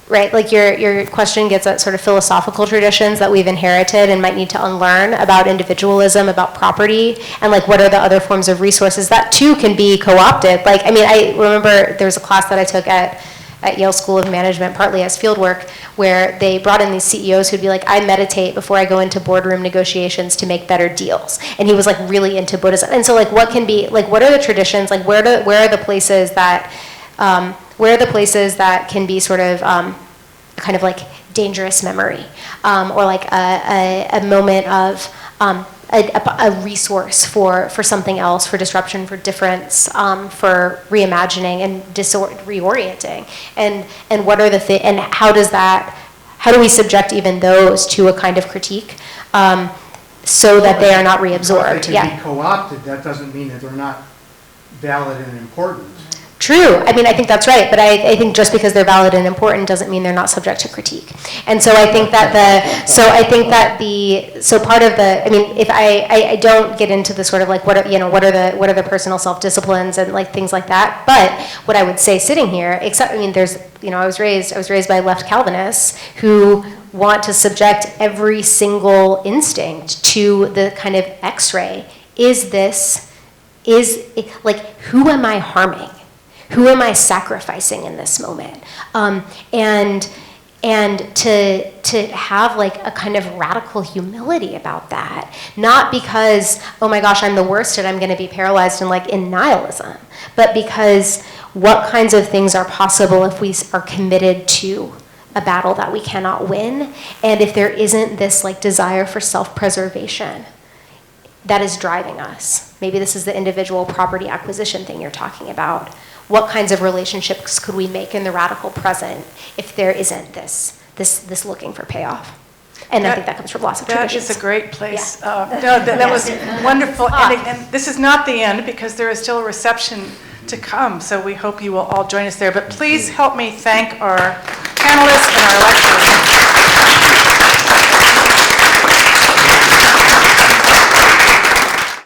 Speaker 2: right, like your question gets at sort of philosophical traditions that we've inherited and might need to unlearn about individualism, about property, and like what are the other forms of resources that too can be co-opted. I remember there was a class that I took at Yale School of Management, partly as fieldwork, where they brought in these CEOs who'd be like, I meditate before I go into boardroom negotiations to make better deals. And he was like really into Buddhism. And so like what are the traditions, like where are the places that can be sort of kind of like dangerous memory, or like a moment of a resource for something else, for disruption, for difference, for reimagining and reorienting, and what are the and how do we subject even those to a kind of critique, so that they are not reabsorbed?
Speaker 8: They can be co-opted. That doesn't mean that they're not valid and important.
Speaker 2: True. I think that's right, but I think just because they're valid and important doesn't mean they're not subject to critique. And so I think that part of if I don't get into the sort of like what are the personal self-disciplines and like things like that, but what I would say sitting here, there's I was raised by left Calvinists who want to subject every single instinct to the kind of X-ray. Who am I harming? Who am I sacrificing in this moment? And to have like a kind of radical humility about that, not because, oh my gosh, I'm the worst and I'm going to be paralyzed and like in nihilism, but because what kinds of things are possible if we are committed to a battle that we cannot win, and if there isn't this like desire for self-preservation that is driving us? Maybe this is the individual property acquisition thing you're talking about. What kinds of relationships could we make in the radical present if there isn't this looking for payoff? And I think that comes from lots of traditions.
Speaker 9: That is a great place. That was wonderful. And this is not the end, because there is still a reception to come, so we hope you will all join us there. But please help me thank our panelists and our lecturers.